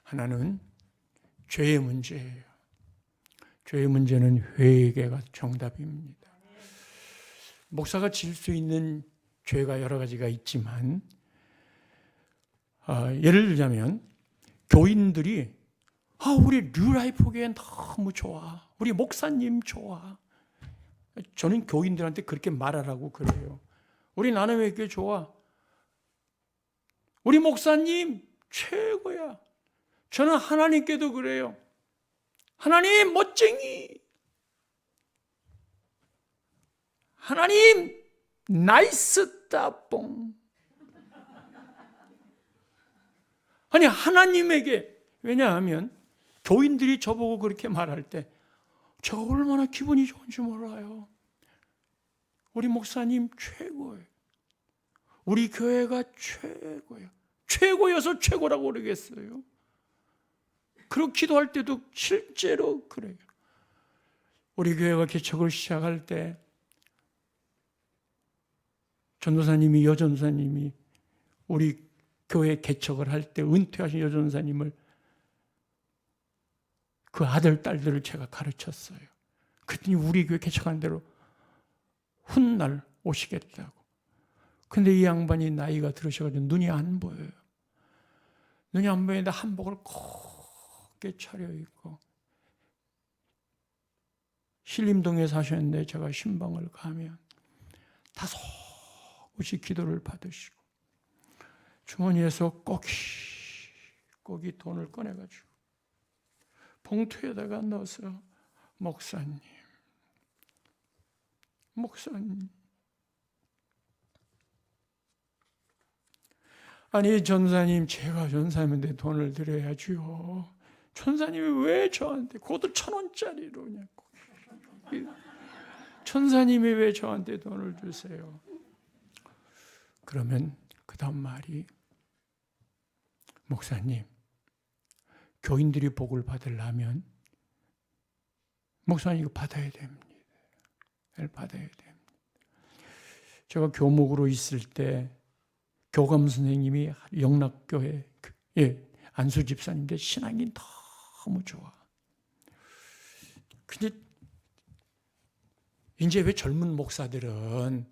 하나는 죄의 문제예요. 죄의 문제는 회개가 정답입니다. 목사가 질 수 있는 죄가 여러 가지가 있지만 예를 들자면 교인들이 우리 뉴라이프 교회 너무 좋아. 우리 목사님 좋아. 저는 교인들한테 그렇게 말하라고 그래요. 우리 나눔의 교회 좋아. 우리 목사님 최고야. 저는 하나님께도 그래요. 하나님 멋쟁이. 하나님 나이스 따봉. 아니 하나님에게, 왜냐하면 교인들이 저보고 그렇게 말할 때 제가 얼마나 기분이 좋은지 몰라요. 우리 목사님 최고예요. 우리 교회가 최고예요. 최고여서 최고라고 그러겠어요. 그리고 기도할 때도 실제로 그래요. 우리 교회가 개척을 시작할 때 전도사님이, 여전도사님이 우리 교회 개척을 할 때 은퇴하신 여전도사님을, 그 아들, 딸들을 제가 가르쳤어요. 그랬더니 우리 교회 개척한 대로 훗날 오시겠다고. 근데 이 양반이 나이가 들으셔가지고 눈이 안 보여요. 눈이 안 보이는데 한복을 곱게 차려입고 신림동에 사셨는데 제가 신방을 가면 다소곳이 기도를 받으시고 주머니에서 꼬깃꼬깃 돈을 꺼내가지고 봉투에다가 넣어서 목사님 아니 전사님, 제가 전사님한테 돈을 드려야지요. 전사님이 왜 저한테 그것도 1,000원짜리로 그냥 천사님이 왜 저한테 돈을 주세요? 그러면 그 다음 말이, 목사님, 교인들이 복을 받으려면 목사님 이거 받아야 됩니다. 받아야 됩니다. 제가 교목으로 있을 때 교감 선생님이 영락교회 안수 집사님인데 신앙이 너무 좋아. 근데 이제 왜 젊은 목사들은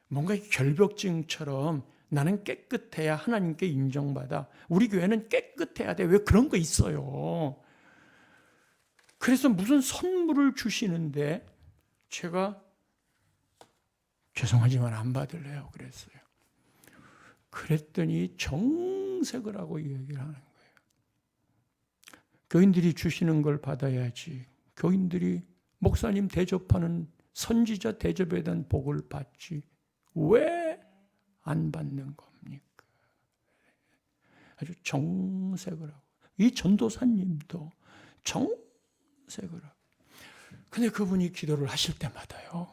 뭔가 결벽증처럼 나는 깨끗해야 하나님께 인정받아. 우리 교회는 깨끗해야 돼. 왜 그런 거 있어요. 그래서 무슨 선물을 주시는데 제가 죄송하지만 안 받을래요. 그랬어요. 그랬더니 정색을 하고 얘기를 하는 거예요. 교인들이 주시는 걸 받아야지. 교인들이 목사님 대접하는 선지자 대접에 대한 복을 받지. 왜 안 받는 겁니까? 아주 정색을 하고. 이 전도사님도 정색을 하고. 근데 그분이 기도를 하실 때마다요.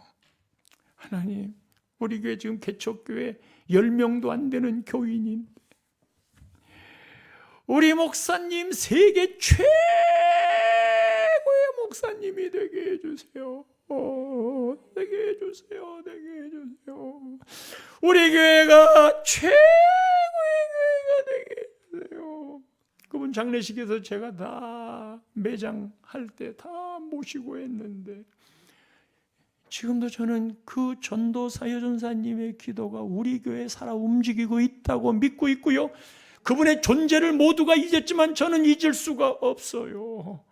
하나님, 우리 교회 지금 개척교회 10명도 안 되는 교인인데 우리 목사님 세계 최고의 목사님이 되게 해주세요. 되게 해주세요. 되게 해주세요. 우리 교회가 최고의 교회가 되게 해주세요. 그분 장례식에서 제가 다 매장할 때 다 모시고 했는데 지금도 저는 그 전도사 여전사님의 기도가 우리 교회에 살아 움직이고 있다고 믿고 있고요. 그분의 존재를 모두가 잊었지만 저는 잊을 수가 없어요.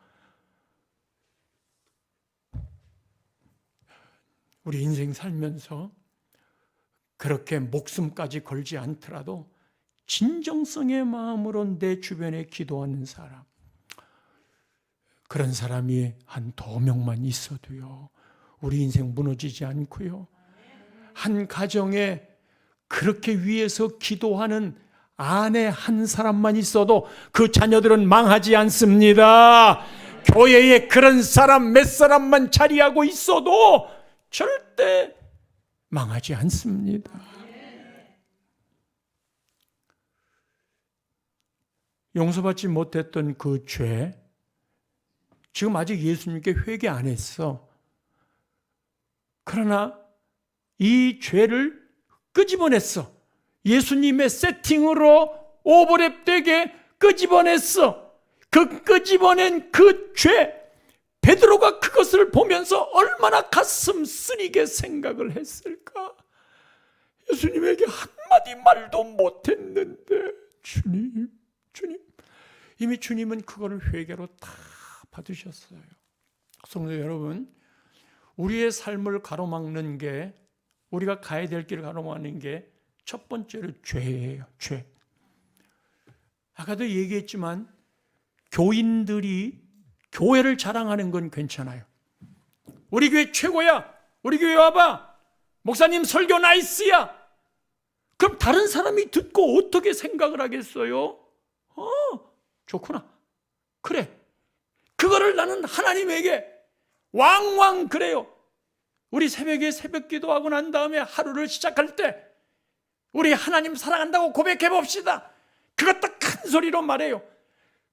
우리 인생 살면서 그렇게 목숨까지 걸지 않더라도 진정성의 마음으로 내 주변에 기도하는 사람, 그런 사람이 한 2명만 있어도요, 우리 인생 무너지지 않고요. 한 가정에 그렇게 위해서 기도하는 아내 한 사람만 있어도 그 자녀들은 망하지 않습니다. 교회에 그런 사람 몇 사람만 자리하고 있어도 절대 망하지 않습니다. 용서받지 못했던 그 죄, 지금 아직 예수님께 회개 안 했어. 그러나 이 죄를 끄집어냈어. 예수님의 세팅으로 오버랩되게 끄집어냈어. 그 끄집어낸 그 죄, 베드로가 그것을 보면서 얼마나 가슴 쓰리게 생각을 했을까? 예수님에게 한마디 말도 못했는데 주님, 이미 주님은 그거를 회개로 다 받으셨어요. 성도 여러분, 우리의 삶을 가로막는 게, 우리가 가야 될 길을 가로막는 게 첫 번째로 죄예요. 죄. 아까도 얘기했지만 교인들이 교회를 자랑하는 건 괜찮아요. 우리 교회 최고야. 우리 교회 와봐. 목사님 설교 나이스야. 그럼 다른 사람이 듣고 어떻게 생각을 하겠어요? 좋구나. 그래. 그거를 나는 하나님에게 왕왕 그래요. 우리 새벽에 새벽 기도하고 난 다음에 하루를 시작할 때 우리 하나님 사랑한다고 고백해 봅시다. 그것도 큰 소리로 말해요.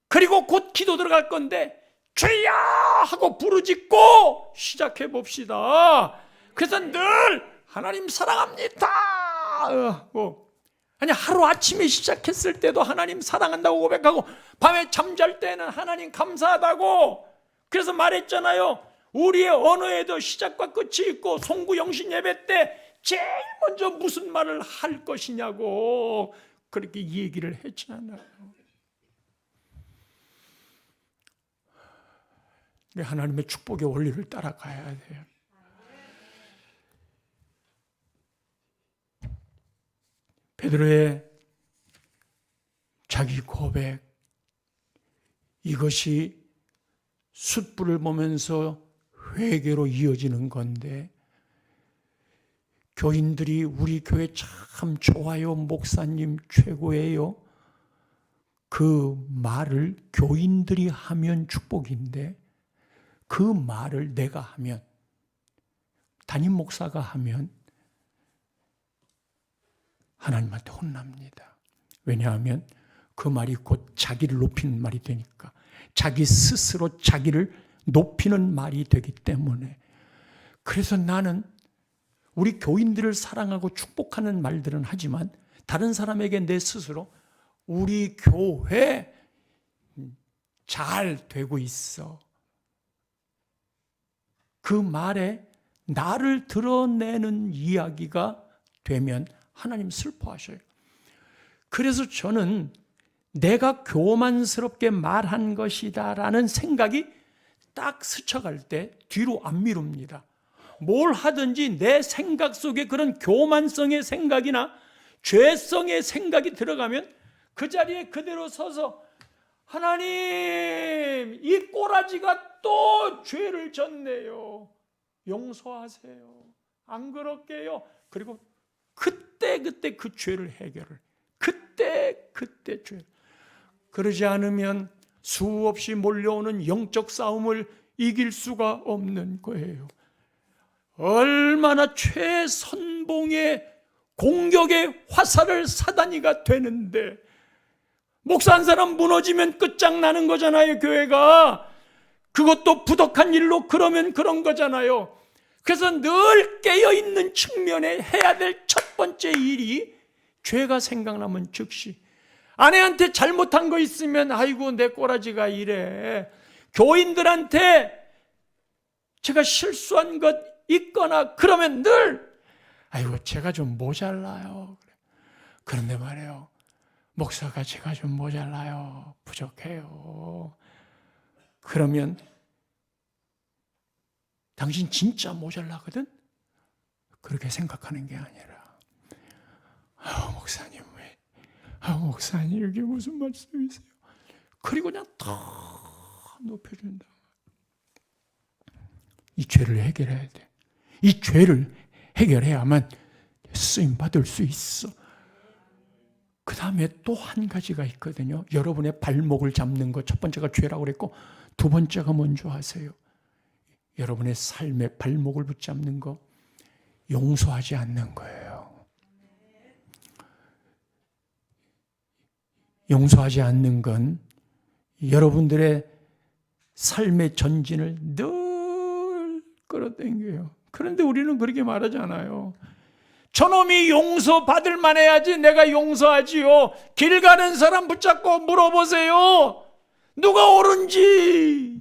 그리고 곧 기도 들어갈 건데 주여 하고 부르짖고 시작해 봅시다. 그래서 늘 하나님 사랑합니다. 아니, 하루 아침에 시작했을 때도 하나님 사랑한다고 고백하고 밤에 잠잘 때는 하나님 감사하다고. 그래서 말했잖아요. 우리의 언어에도 시작과 끝이 있고 송구영신 예배 때 제일 먼저 무슨 말을 할 것이냐고 그렇게 얘기를 했잖아요. 하나님의 축복의 원리를 따라가야 돼요. 베드로의 자기 고백, 이것이 숯불을 보면서 회개로 이어지는 건데, 교인들이 우리 교회 참 좋아요, 목사님 최고예요, 그 말을 교인들이 하면 축복인데 그 말을 내가 하면 담임 목사가 하면 하나님한테 혼납니다. 왜냐하면 그 말이 곧 자기를 높이는 말이 되니까, 자기 스스로 자기를 높이는 말이 되기 때문에. 그래서 나는 우리 교인들을 사랑하고 축복하는 말들은 하지만 다른 사람에게 내 스스로 우리 교회 잘 되고 있어, 그 말에 나를 드러내는 이야기가 되면 하나님 슬퍼하셔요. 그래서 저는 내가 교만스럽게 말한 것이다 라는 생각이 딱 스쳐갈 때 뒤로 안 미룹니다. 뭘 하든지 내 생각 속에 그런 교만성의 생각이나 죄성의 생각이 들어가면 그 자리에 그대로 서서 하나님, 이 꼬라지가 또 죄를 졌네요. 용서하세요. 안 그럴게요. 그리고 그때 그 죄를 해결을. 그때 죄를. 그러지 않으면 수없이 몰려오는 영적 싸움을 이길 수가 없는 거예요. 얼마나 최선봉의 공격의 화살을 사단이가 되는데, 목사 한 사람 무너지면 끝장나는 거잖아요, 교회가. 그것도 부덕한 일로 그러면 그런 거잖아요. 그래서 늘 깨어있는 측면에 해야 될 첫 번째 일이, 죄가 생각나면 즉시 아내한테 잘못한 거 있으면 아이고 내 꼬라지가 이래, 교인들한테 제가 실수한 것 있거나 그러면 늘 아이고 제가 좀 모자라요. 그런데 말이에요, 목사가 제가 좀 모자라요, 부족해요. 그러면 당신 진짜 모자라거든? 그렇게 생각하는 게 아니라, 목사님 왜? 목사님 이게 무슨 말씀이세요? 그리고 그냥 다 높여준다. 이 죄를 해결해야 돼. 이 죄를 해결해야만 쓰임 받을 수 있어. 그 다음에 또 한 가지가 있거든요. 여러분의 발목을 잡는 것, 첫 번째가 죄라고 그랬고, 두 번째가 뭔지 아세요? 여러분의 삶의 발목을 붙잡는 거, 용서하지 않는 거예요. 용서하지 않는 건 여러분들의 삶의 전진을 늘 끌어당겨요. 그런데 우리는 그렇게 말하잖아요. 저놈이 용서받을 만해야지 내가 용서하지요. 길 가는 사람 붙잡고 물어보세요. 누가 옳은지.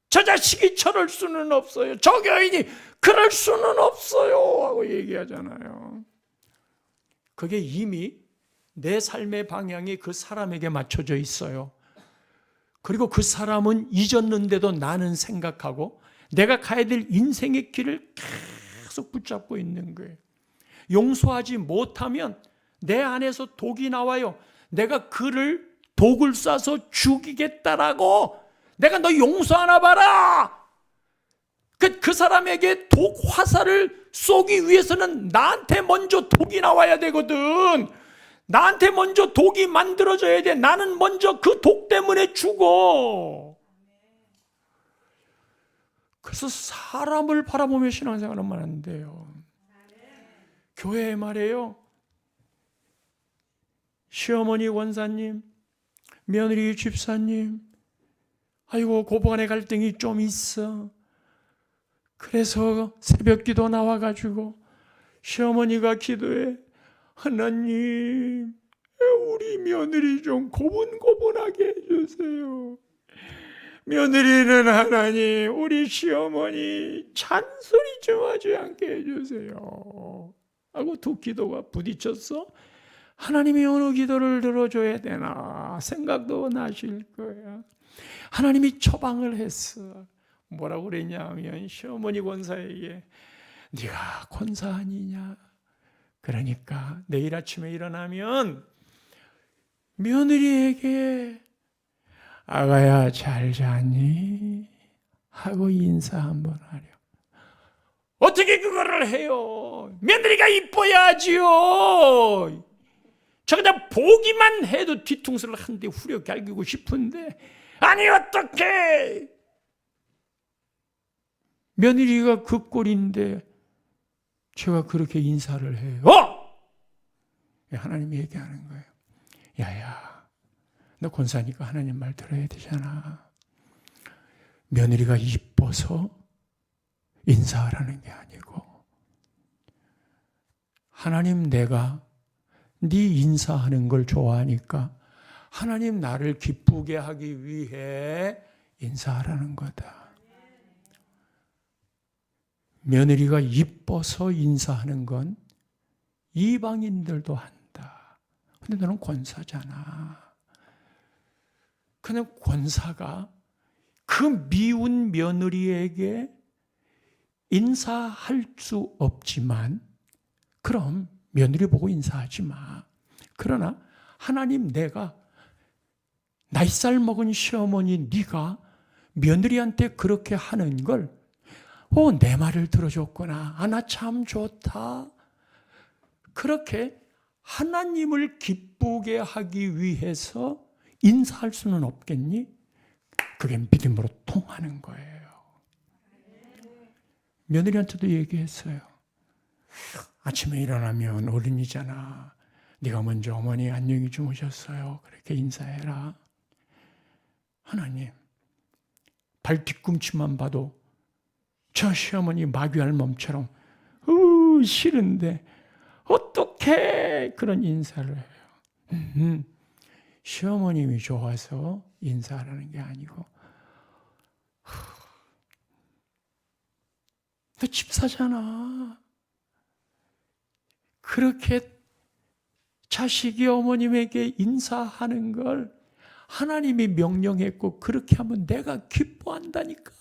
저 자식이 저럴 수는 없어요. 저 교인이 그럴 수는 없어요 하고 얘기하잖아요. 그게 이미 내 삶의 방향이 그 사람에게 맞춰져 있어요. 그리고 그 사람은 잊었는데도 나는 생각하고 내가 가야 될 인생의 길을 계속 붙잡고 있는 거예요. 용서하지 못하면 내 안에서 독이 나와요. 내가 그를 독을 쏴서 죽이겠다라고, 내가 너 용서하나 봐라. 그 사람에게 독 화살을 쏘기 위해서는 나한테 먼저 독이 나와야 되거든. 나한테 먼저 독이 만들어져야 돼. 나는 먼저 그 독 때문에 죽어. 그래서 사람을 바라보며 신앙생활을 하면 안 돼요. 교회에 말이에요, 시어머니 원사님, 며느리 집사님, 아이고 고부간의 갈등이 좀 있어. 그래서 새벽기도 나와가지고 시어머니가 기도해, 하나님 우리 며느리 좀 고분고분하게 해주세요. 며느리는 하나님 우리 시어머니 잔소리 좀 하지 않게 해주세요 하고 두 기도가 부딪혔어. 하나님이 어느 기도를 들어줘야 되나 생각도 나실 거야. 하나님이 처방을 했어. 뭐라고 그랬냐면 시어머니 권사에게, 네가 권사 아니냐, 그러니까 내일 아침에 일어나면 며느리에게 아가야 잘 자니? 하고 인사 한번 하려. 어떻게 그거를 해요? 며느리가 이뻐야지요. 저 그냥 보기만 해도 뒤통수를 한 대 후려 갈기고 싶은데, 아니 어떡해. 며느리가 그 꼴인데 제가 그렇게 인사를 해요. 하나님이 얘기하는 거예요. 야야, 너 권사니까 하나님 말 들어야 되잖아. 며느리가 이뻐서 인사하라는 게 아니고, 하나님 내가 네 인사하는 걸 좋아하니까 하나님 나를 기쁘게 하기 위해 인사하라는 거다. 며느리가 이뻐서 인사하는 건 이방인들도 한다. 근데 너는 권사잖아. 그냥 권사가 그 미운 며느리에게 인사할 수 없지만, 그럼 며느리 보고 인사하지 마. 그러나 하나님, 내가 나이살 먹은 시어머니 네가 며느리한테 그렇게 하는 걸 내 말을 들어줬구나. 나 참 좋다. 그렇게 하나님을 기쁘게 하기 위해서 인사할 수는 없겠니? 그게 믿음으로 통하는 거예요. 며느리한테도 얘기했어요. 아침에 일어나면 어른이잖아. 네가 먼저 어머니 안녕히 주무셨어요. 그렇게 인사해라. 하나님, 발 뒤꿈치만 봐도 저 시어머니 마귀알몸처럼 싫은데 어떻게 그런 인사를 해요? 시어머님이 좋아서 인사하라는 게 아니고, 너 집사잖아. 그렇게 자식이 어머님에게 인사하는 걸 하나님이 명령했고, 그렇게 하면 내가 기뻐한다니까.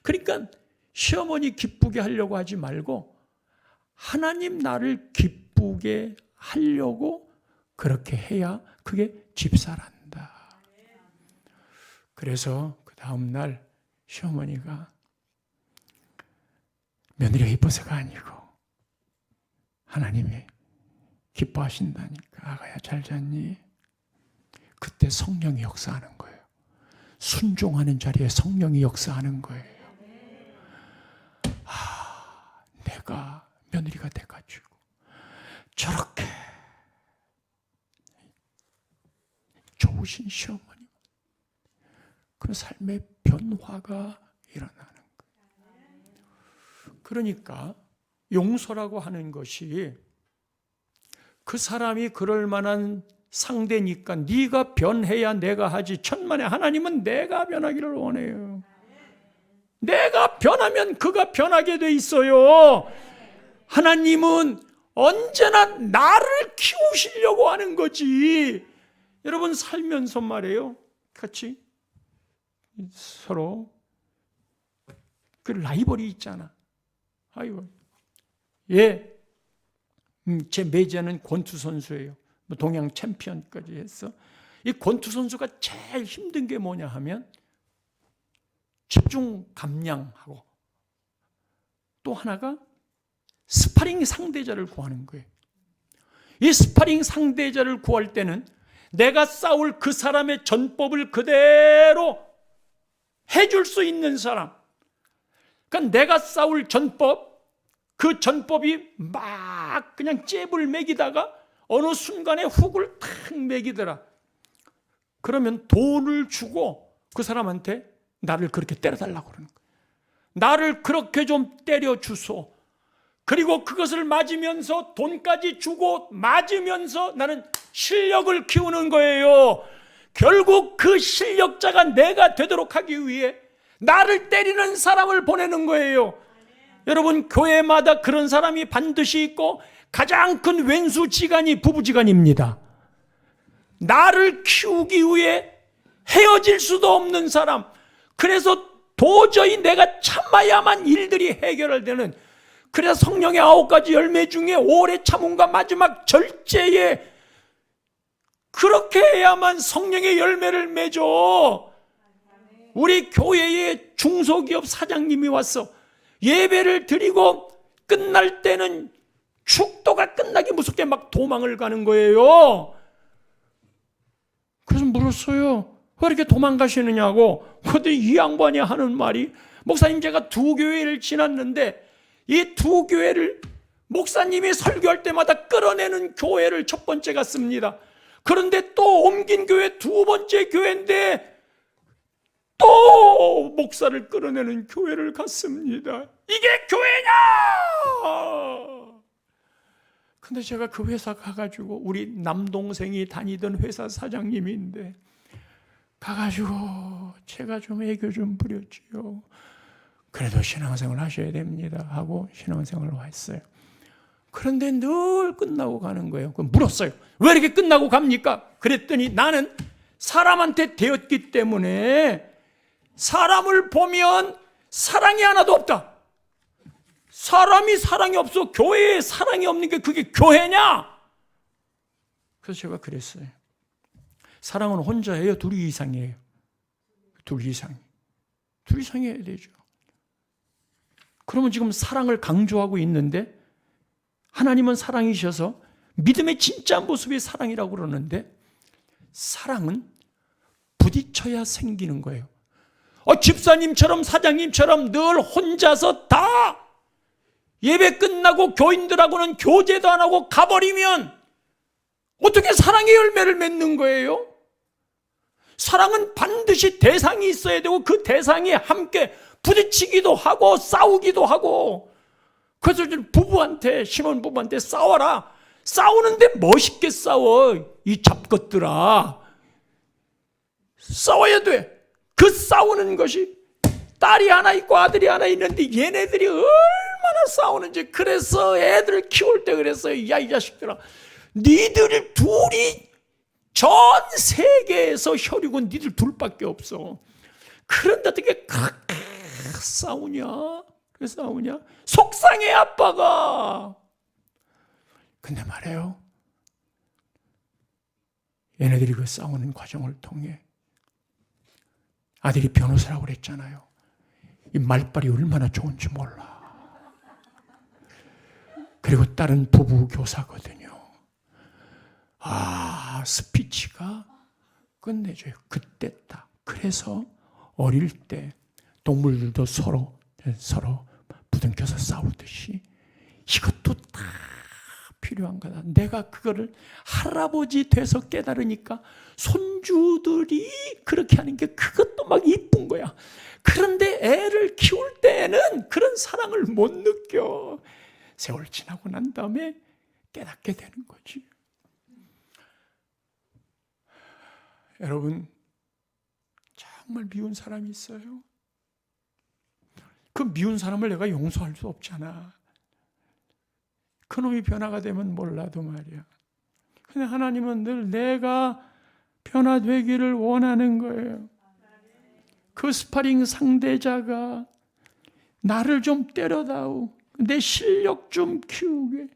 그러니까 시어머니 기쁘게 하려고 하지 말고 하나님 나를 기쁘게 하려고 그렇게 해야 그게 집사란다. 그래서 그 다음 날 시어머니가 며느리가 이뻐서가 아니고 하나님이 기뻐하신다니까. 아가야 잘 잤니? 그때 성령이 역사하는 거예요. 순종하는 자리에 성령이 역사하는 거예요. 내가 며느리가 돼가지고 저렇게 좋으신 시어머니, 그런 삶의 변화가 일어나는 거예요. 그러니까 용서라고 하는 것이 그 사람이 그럴 만한 상대니까 네가 변해야 내가 하지, 천만에 하나님은 내가 변하기를 원해요. 내가 변하면 그가 변하게 돼 있어요. 하나님은 언제나 나를 키우시려고 하는 거지. 여러분 살면서 말이에요, 같이 서로 그 라이벌이 있잖아. 아이고, 제 매제는 권투 선수예요. 동양 챔피언까지 했어. 이 권투 선수가 제일 힘든 게 뭐냐 하면 집중 감량하고, 또 하나가 스파링 상대자를 구하는 거예요. 이 스파링 상대자를 구할 때는 내가 싸울 그 사람의 전법을 그대로 해줄 수 있는 사람, 그러니까 내가 싸울 전법, 그 전법이 막 그냥 잽을 매기다가 어느 순간에 훅을 탁 매기더라. 그러면 돈을 주고 그 사람한테 나를 그렇게 때려달라고 그러는 거예요. 나를 그렇게 좀 때려주소. 그리고 그것을 맞으면서 돈까지 주고 맞으면서 나는 실력을 키우는 거예요. 결국 그 실력자가 내가 되도록 하기 위해 나를 때리는 사람을 보내는 거예요. 여러분, 교회마다 그런 사람이 반드시 있고, 가장 큰 왼수지간이 부부지간입니다. 나를 키우기 위해 헤어질 수도 없는 사람, 그래서 도저히 내가 참아야만 일들이 해결되는, 그래서 성령의 9가지 열매 중에 오래 참음과 마지막 절제에 그렇게 해야만 성령의 열매를 맺어. 우리 교회의 중소기업 사장님이 왔어. 예배를 드리고 끝날 때는 축도가 끝나기 무섭게 막 도망을 가는 거예요. 그래서 물었어요. 왜 이렇게 도망가시느냐고. 그런데 이 양반이 하는 말이, 목사님 제가 2 교회를 지났는데 이 2 교회를 목사님이 설교할 때마다 끌어내는 교회를 첫 번째 갔습니다. 그런데 또 옮긴 교회 두 번째 교회인데 또 목사를 끌어내는 교회를 갔습니다. 이게 교회냐? 근데 제가 그 회사 가가지고 우리 남동생이 다니던 회사 사장님인데 가가지고 제가 좀 애교 좀 부렸지요. 그래도 신앙생활 하셔야 됩니다 하고 신앙생활을 했어요. 그런데 늘 끝나고 가는 거예요. 그럼 물었어요. 왜 이렇게 끝나고 갑니까? 그랬더니 나는 사람한테 되었기 때문에 사람을 보면 사랑이 하나도 없다. 사람이 사랑이 없어. 교회에 사랑이 없는 게 그게 교회냐? 그래서 제가 그랬어요. 사랑은 혼자 해요? 둘 이상이에요? 둘 이상. 둘 이상이 해야 되죠. 그러면 지금 사랑을 강조하고 있는데 하나님은 사랑이셔서 믿음의 진짜 모습이 사랑이라고 그러는데 사랑은 부딪혀야 생기는 거예요. 집사님처럼 사장님처럼 늘 혼자서 다 예배 끝나고 교인들하고는 교제도 안 하고 가버리면 어떻게 사랑의 열매를 맺는 거예요? 사랑은 반드시 대상이 있어야 되고 그 대상이 함께 부딪히기도 하고 싸우기도 하고. 그래서 부부한테, 신혼부부한테 싸워라. 싸우는데 멋있게 싸워. 이 잡것들아. 싸워야 돼. 그 싸우는 것이 딸이 하나 있고 아들이 하나 있는데 얘네들이 얼마나 싸우는지. 그래서 애들 키울 때 그랬어요. 야, 이 자식들아. 니들 둘이 전 세계에서 혈이고 니들 둘밖에 없어. 그런데 어떻게 싸우냐? 왜 싸우냐? 속상해 아빠가. 근데 말이에요. 얘네들이 그 싸우는 과정을 통해 아들이 변호사라고 그랬잖아요. 이 말빨이 얼마나 좋은지 몰라. 그리고 딸은 부부 교사거든요. 스피치가 끝내줘요. 그때 딱. 그래서 어릴 때 동물들도 서로 부둥켜서 싸우듯이 이것도 다 필요한 거다. 내가 그거를 할아버지 돼서 깨달으니까 손주들이 그렇게 하는 게 그것도 막 이쁜 거야. 그런데 애를 키울 때는 그런 사랑을 못 느껴. 세월 지나고 난 다음에 깨닫게 되는 거지. 여러분, 정말 미운 사람이 있어요. 그 미운 사람을 내가 용서할 수 없잖아. 그놈이 변화가 되면 몰라도 말이야. 근데 하나님은 늘 내가 변화되기를 원하는 거예요. 그 스파링 상대자가 나를 좀 때려다오. 내 실력 좀 키우게.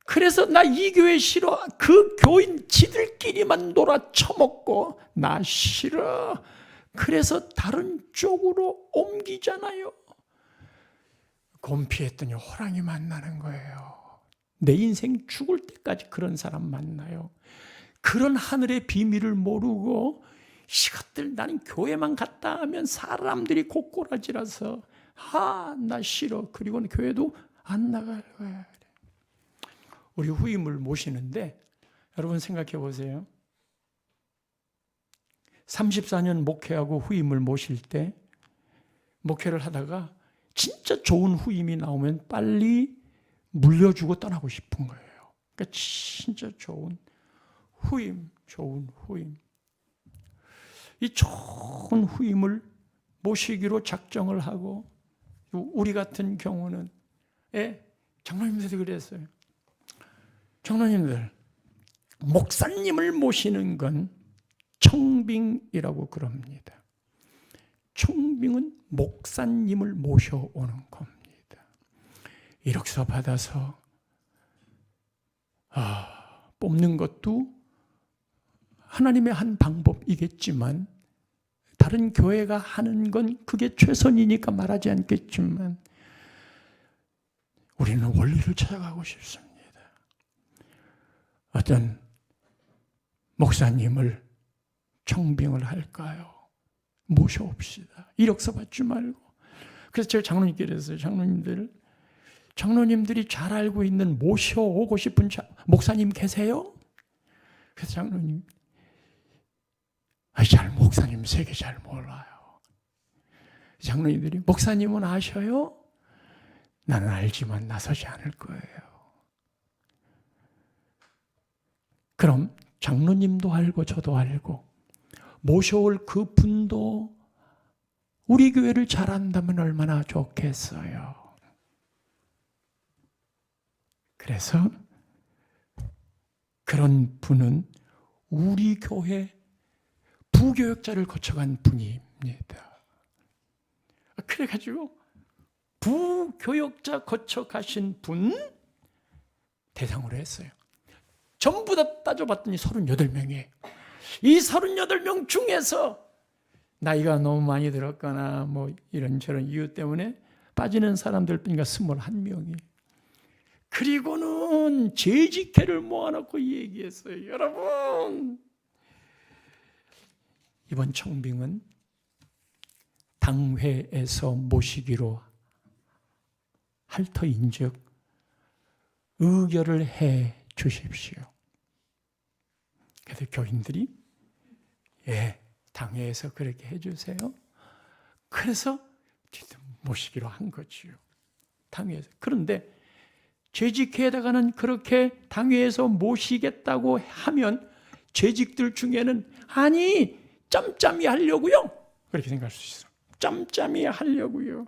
그래서 나 이 교회 싫어. 그 교인 지들끼리만 놀아 처먹고 나 싫어. 그래서 다른 쪽으로 옮기잖아요. 곰피했더니 호랑이 만나는 거예요. 내 인생 죽을 때까지 그런 사람 만나요. 그런 하늘의 비밀을 모르고 이것들 나는 교회만 갔다 하면 사람들이 고꼬라지라서 나 싫어. 그리고는 교회도 안 나갈 거야. 우리 후임을 모시는데 여러분 생각해 보세요. 34년 목회하고 후임을 모실 때 목회를 하다가 진짜 좋은 후임이 나오면 빨리 물려주고 떠나고 싶은 거예요. 그러니까 진짜 좋은 후임. 이 좋은 후임을 모시기로 작정을 하고 우리 같은 경우는 장로님들도 그랬어요. 장로님들, 목사님을 모시는 건 청빙이라고 그럽니다. 청빙은 목사님을 모셔오는 겁니다. 이력서 받아서 뽑는 것도 하나님의 한 방법이겠지만 다른 교회가 하는 건 그게 최선이니까 말하지 않겠지만 우리는 원리를 찾아가고 싶습니다. 어떤 목사님을 청빙을 할까요? 모셔옵시다. 이력서 받지 말고. 그래서 제가 장로님께 그랬어요. 장로님들, 장로님들이 잘 알고 있는 모셔오고 싶은 목사님 계세요? 그래서 장로님, 목사님 세계 잘 몰라요. 장로님들이, 목사님은 아셔요? 나는 알지만 나서지 않을 거예요. 그럼 장로님도 알고 저도 알고 모셔올 그 분도 우리 교회를 잘 안다면 얼마나 좋겠어요. 그래서 그런 분은 우리 교회 부교역자를 거쳐간 분입니다. 그래가지고 부교역자 거쳐가신 분 대상으로 했어요. 전부 다 따져봤더니 38명이에요. 이 38명 중에서 나이가 너무 많이 들었거나 뭐 이런저런 이유 때문에 빠지는 사람들 뿐이니까 21명이. 그리고는 재직회를 모아놓고 얘기했어요. 여러분, 이번 청빙은 당회에서 모시기로 할 터인즉 의결을 해 주십시오. 그래서 교인들이 당회에서 그렇게 해주세요. 그래서 모시기로 한 거지요. 당회에서. 그런데 재직회에다가는 그렇게 당회에서 모시겠다고 하면 재직들 중에는 아니 짬짬이 하려고요. 그렇게 생각할 수 있어요. 짬짬이 하려고요.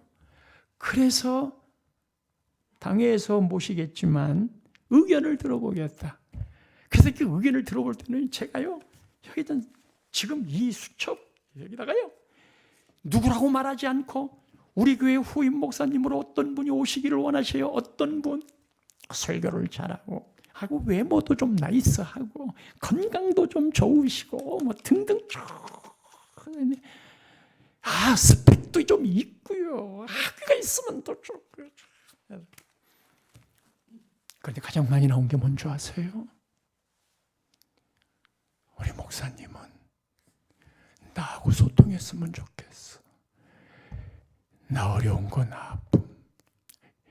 그래서 당회에서 모시겠지만 의견을 들어보겠다. 그래서 그 의견을 들어볼 때는 제가요, 여기다 지금 이 수첩 여기다가요, 누구라고 말하지 않고 우리 교회 후임 목사님으로 어떤 분이 오시기를 원하셔요. 어떤 분 설교를 잘하고 하고 외모도 좀 나이스하고 건강도 좀 좋으시고 뭐 등등 쭉 스펙도 좀 있고요. 학위가 있으면 더 좋고요. 그런데 가장 많이 나온 게 뭔지 아세요? 우리 목사님은 나하고 소통했으면 좋겠어. 나 어려운 거, 나 아픔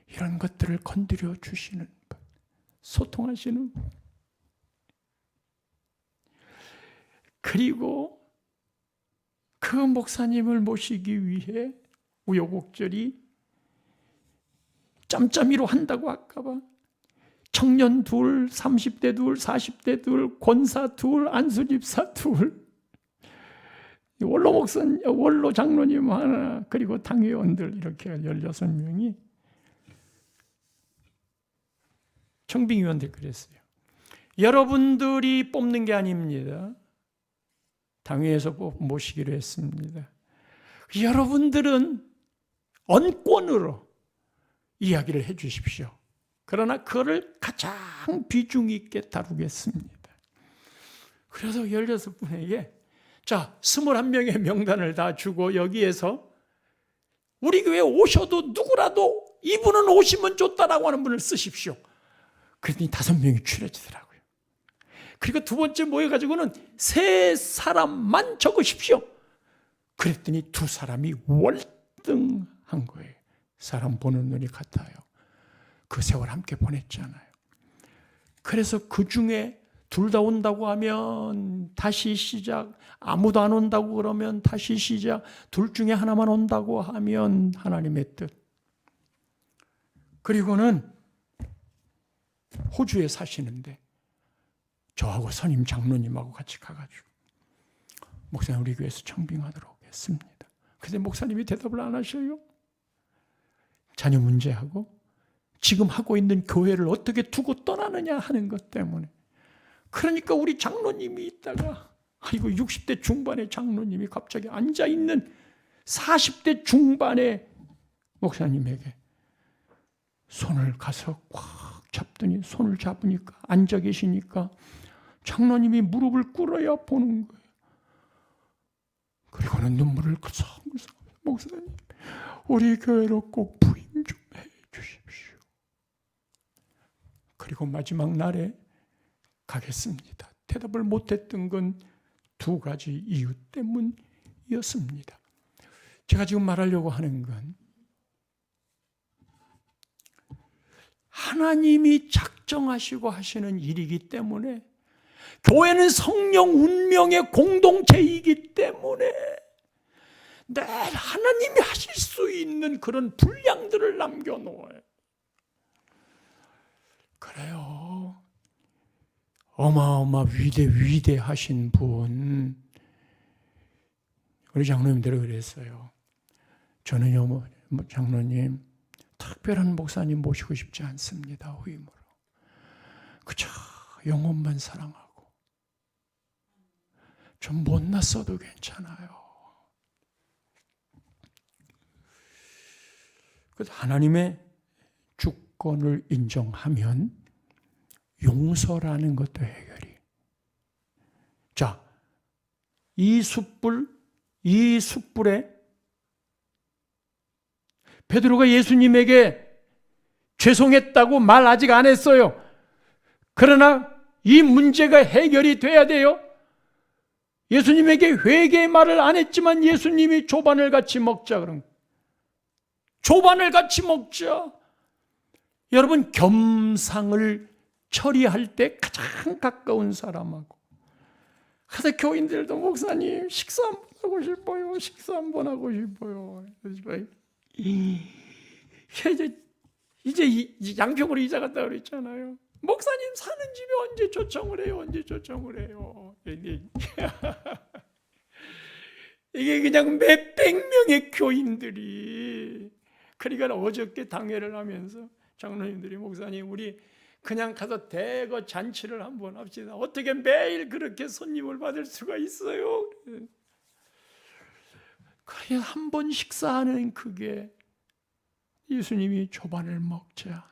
이런 것들을 건드려 주시는 분, 소통하시는 분. 그리고 그 목사님을 모시기 위해 우여곡절이 짬짬이로 한다고 할까봐 청년 둘, 30대 둘, 40대 둘, 권사 둘, 안수집사 둘, 원로 장로님 하나, 그리고 당회원들 이렇게 16명이 청빙위원들 그랬어요. 여러분들이 뽑는 게 아닙니다. 당회에서 모시기로 했습니다. 여러분들은 언권으로 이야기를 해 주십시오. 그러나 그거를 가장 비중 있게 다루겠습니다. 그래서 16분에게 21명의 명단을 다 주고 여기에서 우리 교회에 오셔도 누구라도 이분은 오시면 좋다라고 하는 분을 쓰십시오. 그랬더니 5명이 추려지더라고요. 그리고 두 번째 모여가지고는 3사람만 적으십시오. 그랬더니 2사람이 월등한 거예요. 사람 보는 눈이 같아요. 그 세월 함께 보냈잖아요. 그래서 그 중에 둘 다 온다고 하면 다시 시작, 아무도 안 온다고 그러면 다시 시작, 둘 중에 하나만 온다고 하면 하나님의 뜻. 그리고는 호주에 사시는데 저하고 선임 장로님하고 같이 가가지고 목사님 우리 교회에서 청빙하도록 했습니다. 근데 목사님이 대답을 안 하셔요. 자녀 문제하고 지금 하고 있는 교회를 어떻게 두고 떠나느냐 하는 것 때문에. 그러니까 우리 장로님이 있다가 60대 중반의 장로님이 갑자기 앉아있는 40대 중반의 목사님에게 손을 가서 꽉 잡더니, 손을 잡으니까 앉아 계시니까 장로님이 무릎을 꿇어야 보는 거예요. 그리고는 눈물을 그성그성, 목사님 우리 교회로 꼭 부임 좀 해 주십시오. 그리고 마지막 날에 가겠습니다. 대답을 못했던 건 2가지 이유 때문이었습니다. 제가 지금 말하려고 하는 건 하나님이 작정하시고 하시는 일이기 때문에, 교회는 성령 운명의 공동체이기 때문에 늘 하나님이 하실 수 있는 그런 분량들을 남겨놓아요. 그래요. 어마어마 위대하신 분, 우리 장로님들이 그랬어요. 저는요, 장로님, 특별한 목사님 모시고 싶지 않습니다. 후임으로. 그저 영혼만 사랑하고 좀 못났어도 괜찮아요. 하나님의 주권을 인정하면 용서라는 것도 해결이. 자, 이 숯불에 베드로가 예수님에게 죄송했다고 말 아직 안 했어요. 그러나 이 문제가 해결이 돼야 돼요. 예수님에게 회개의 말을 안 했지만 예수님이 조반을 같이 먹자 그런 거예요. 조반을 같이 먹자. 여러분, 겸상을 처리할 때 가장 가까운 사람하고. 그래서 교인들도 목사님 식사 한번 하고 싶어요. 식사 한번 하고 싶어요. 이제 양평으로 이사 갔다 그랬잖아요. 목사님 사는 집에 언제 초청을 해요? 언제 초청을 해요? 이게 그냥 몇백 명의 교인들이. 그러니까 어저께 당회를 하면서 장로님들이 목사님 우리 그냥 가서 대거 잔치를 한번 합시다. 어떻게 매일 그렇게 손님을 받을 수가 있어요? 그냥 한 번 식사하는 그게 예수님이 조반을 먹자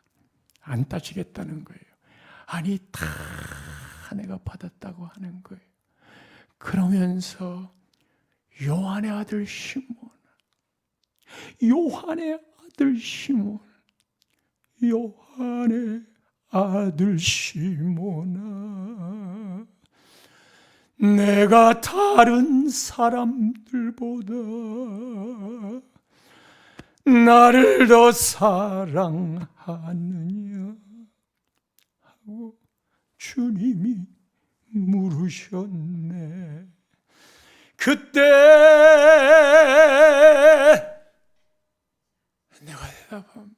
안 따지겠다는 거예요. 아니 다 내가 받았다고 하는 거예요. 그러면서 요한의 아들 시몬, 요한의 아들 시몬아, 내가 다른 사람들보다 나를 더 사랑하느냐 하고 주님이 물으셨네. 그때 내가 대답합니다.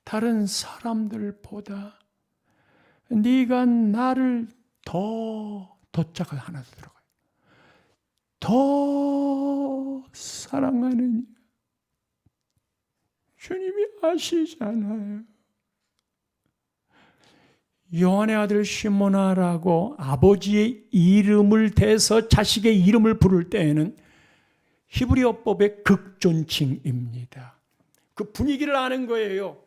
다른 사람들보다 네가 나를 더자가 하나 들어가요. 더 사랑하느냐. 주님이 아시잖아요. 요한의 아들 시몬아라고 아버지의 이름을 대서 자식의 이름을 부를 때에는 히브리어법의 극존칭입니다. 그 분위기를 아는 거예요.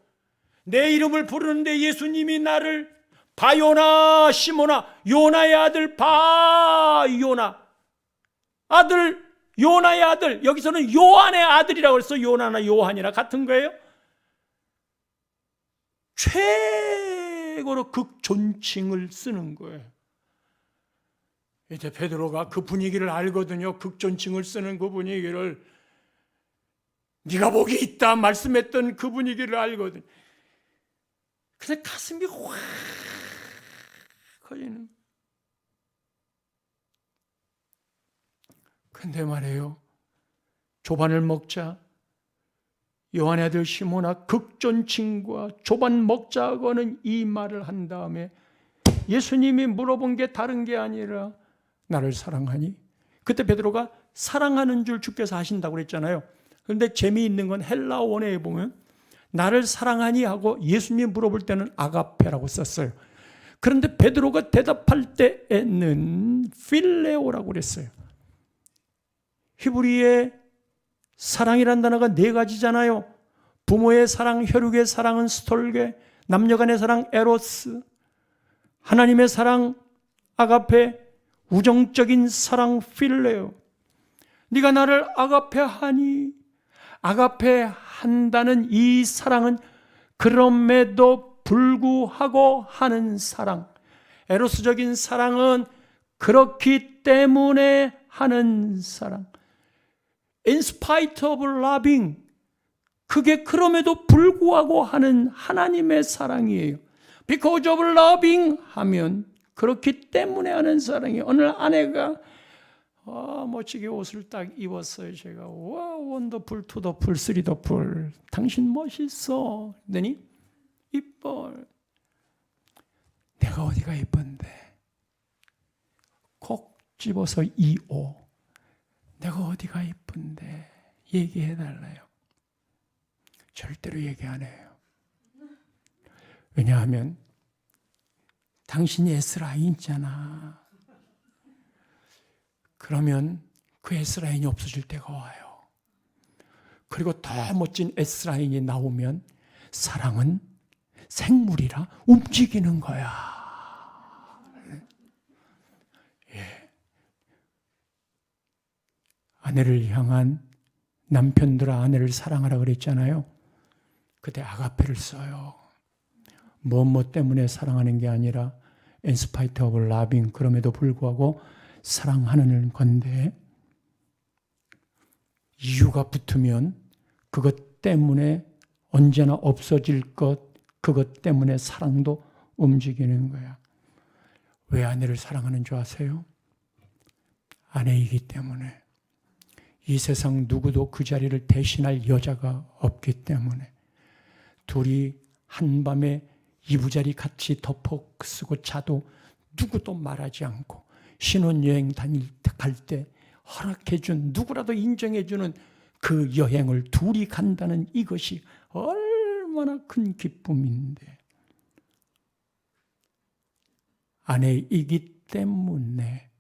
내 이름을 부르는데 예수님이 나를 바요나 시몬아, 요나의 아들 바요나, 아들 요나의 아들, 여기서는 요한의 아들이라고 해서 요나나 요한이나 같은 거예요. 최고로 극존칭을 쓰는 거예요. 이제 베드로가 그 분위기를 알거든요. 극존칭을 쓰는 그 분위기를, 네가 복이 있다 말씀했던 그 분위기를 알거든요. 그래서 가슴이 확 걸리는. 근데 말이에요, 조반을 먹자, 요한의 아들 시몬아 극존칭과 조반 먹자고는 이 말을 한 다음에 예수님이 물어본 게 다른 게 아니라 나를 사랑하니? 그때 베드로가 사랑하는 줄 주께서 하신다고 그랬잖아요. 그런데 재미있는 건 헬라 원어에 보면 나를 사랑하니 하고 예수님이 물어볼 때는 아가페라고 썼어요. 그런데 베드로가 대답할 때에는 필레오라고 그랬어요. 히브리의 사랑이란 단어가 네 가지잖아요. 부모의 사랑, 혈육의 사랑은 스톨게, 남녀간의 사랑 에로스, 하나님의 사랑 아가페, 우정적인 사랑 필레오. 네가 나를 아가페하니, 아가페한다는 이 사랑은 그럼에도 불구하고 하는 사랑, 에로스적인 사랑은 그렇기 때문에 하는 사랑. In spite of loving, 그게 그럼에도 불구하고 하는 하나님의 사랑이에요. Because of loving 하면 그렇기 때문에 하는 사랑이에요. 오늘 아내가 멋지게 옷을 딱 입었어요. 제가 와, 원더풀, 투더풀, 쓰리더풀. 당신 멋있어. 그랬더니 이뻐. 내가 어디가 이쁜데? 콕 집어서 이 옷. 내가 어디가 이쁜데? 얘기해달라요. 절대로 얘기 안 해요. 왜냐하면 당신이 S라인이잖아. 그러면 그 S라인이 없어질 때가 와요. 그리고 더 멋진 S라인이 나오면 사랑은 생물이라 움직이는 거야. 예. 아내를 향한 남편들아 아내를 사랑하라 그랬잖아요. 그때 아가페를 써요. 무엇 때문에 사랑하는 게 아니라 in spite of loving, 그럼에도 불구하고 사랑하는 건데, 이유가 붙으면 그것 때문에 언제나 없어질 것, 그것 때문에 사랑도 움직이는 거야. 왜 아내를 사랑하는 줄 아세요? 아내이기 때문에. 이 세상 누구도 그 자리를 대신할 여자가 없기 때문에. 둘이 한밤에 이부자리 같이 덮어 쓰고 자도 누구도 말하지 않고, 신혼여행 갈 때 허락해준, 누구라도 인정해주는 그 여행을 둘이 간다는 이것이 얼마나 큰 기쁨인데, 아내이기 때문에,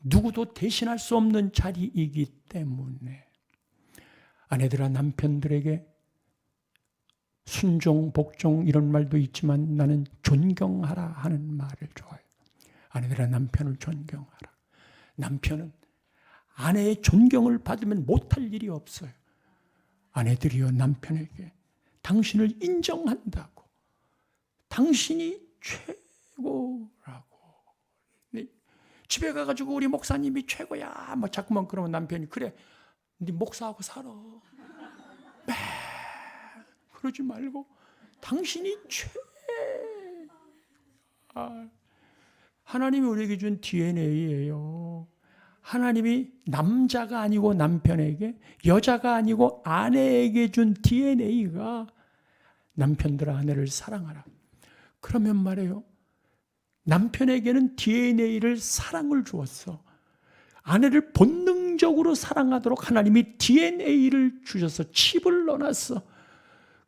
누구도 대신할 수 없는 자리이기 때문에, 아내들아 남편들에게 순종, 복종 이런 말도 있지만 나는 존경하라 하는 말을 좋아해요. 아내들아 남편을 존경하라. 남편은 아내의 존경을 받으면 못할 일이 없어요. 아내들이여 남편에게 당신을 인정한다고, 당신이 최고라고. 집에 가가지고 우리 목사님이 최고야 뭐 자꾸만 그러면 남편이 그래 네 목사하고 살아. 그러지 말고 당신이 하나님이 우리에게 준 DNA예요. 하나님이 남자가 아니고 남편에게, 여자가 아니고 아내에게 준 DNA가 남편들아 아내를 사랑하라. 그러면 말이에요, 남편에게는 DNA를 사랑을 주었어. 아내를 본능적으로 사랑하도록 하나님이 DNA를 주셔서 칩을 넣어놨어.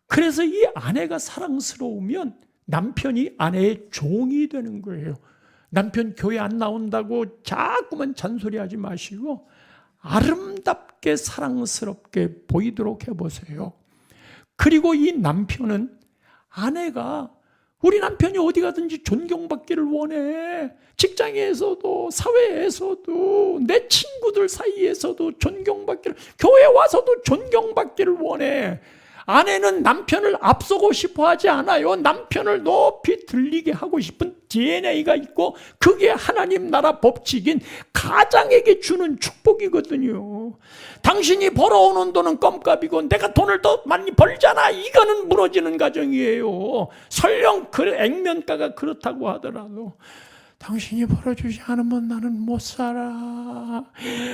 그래서 이 아내가 사랑스러우면 남편이 아내의 종이 되는 거예요. 남편 교회 안 나온다고 자꾸만 잔소리하지 마시고 아름답게 사랑스럽게 보이도록 해보세요. 그리고 이 남편은 아내가, 우리 남편이 어디 가든지 존경받기를 원해. 직장에서도 사회에서도 내 친구들 사이에서도 존경받기를, 교회 와서도 존경받기를 원해. 아내는 남편을 앞서고 싶어 하지 않아요. 남편을 높이 들리게 하고 싶은 DNA가 있고, 그게 하나님 나라 법칙인 가장에게 주는 축복이거든요. 당신이 벌어오는 돈은 껌값이고 내가 돈을 더 많이 벌잖아, 이거는 무너지는 가정이에요. 설령 그 액면가가 그렇다고 하더라도 당신이 벌어주지 않으면 나는 못 살아.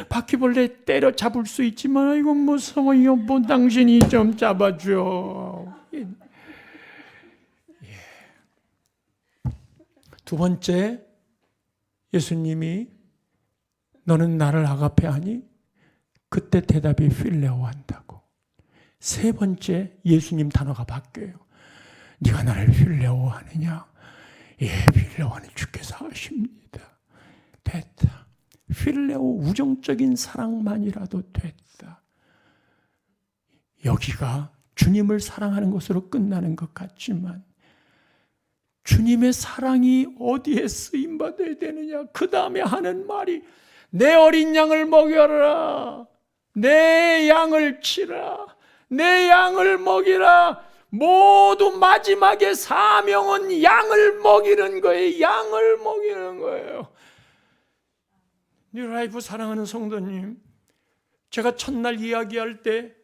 바퀴벌레 때려 잡을 수 있지만 이건 무서워요. 뭐 당신이 좀 잡아줘. 두 번째, 예수님이 너는 나를 아가페하니? 그때 대답이 필레오 한다고. 세 번째, 예수님 단어가 바뀌어요. 네가 나를 필레오 하느냐? 예, 필레오는 주께서 하십니다. 됐다. 필레오, 우정적인 사랑만이라도 됐다. 여기가 주님을 사랑하는 것으로 끝나는 것 같지만 주님의 사랑이 어디에 쓰임받아야 되느냐? 그 다음에 하는 말이 내 어린 양을 먹여라. 내 양을 치라. 내 양을 먹이라. 모두 마지막에 사명은 양을 먹이는 거예요. 양을 먹이는 거예요. 뉴라이프 사랑하는 성도님, 제가 첫날 이야기할 때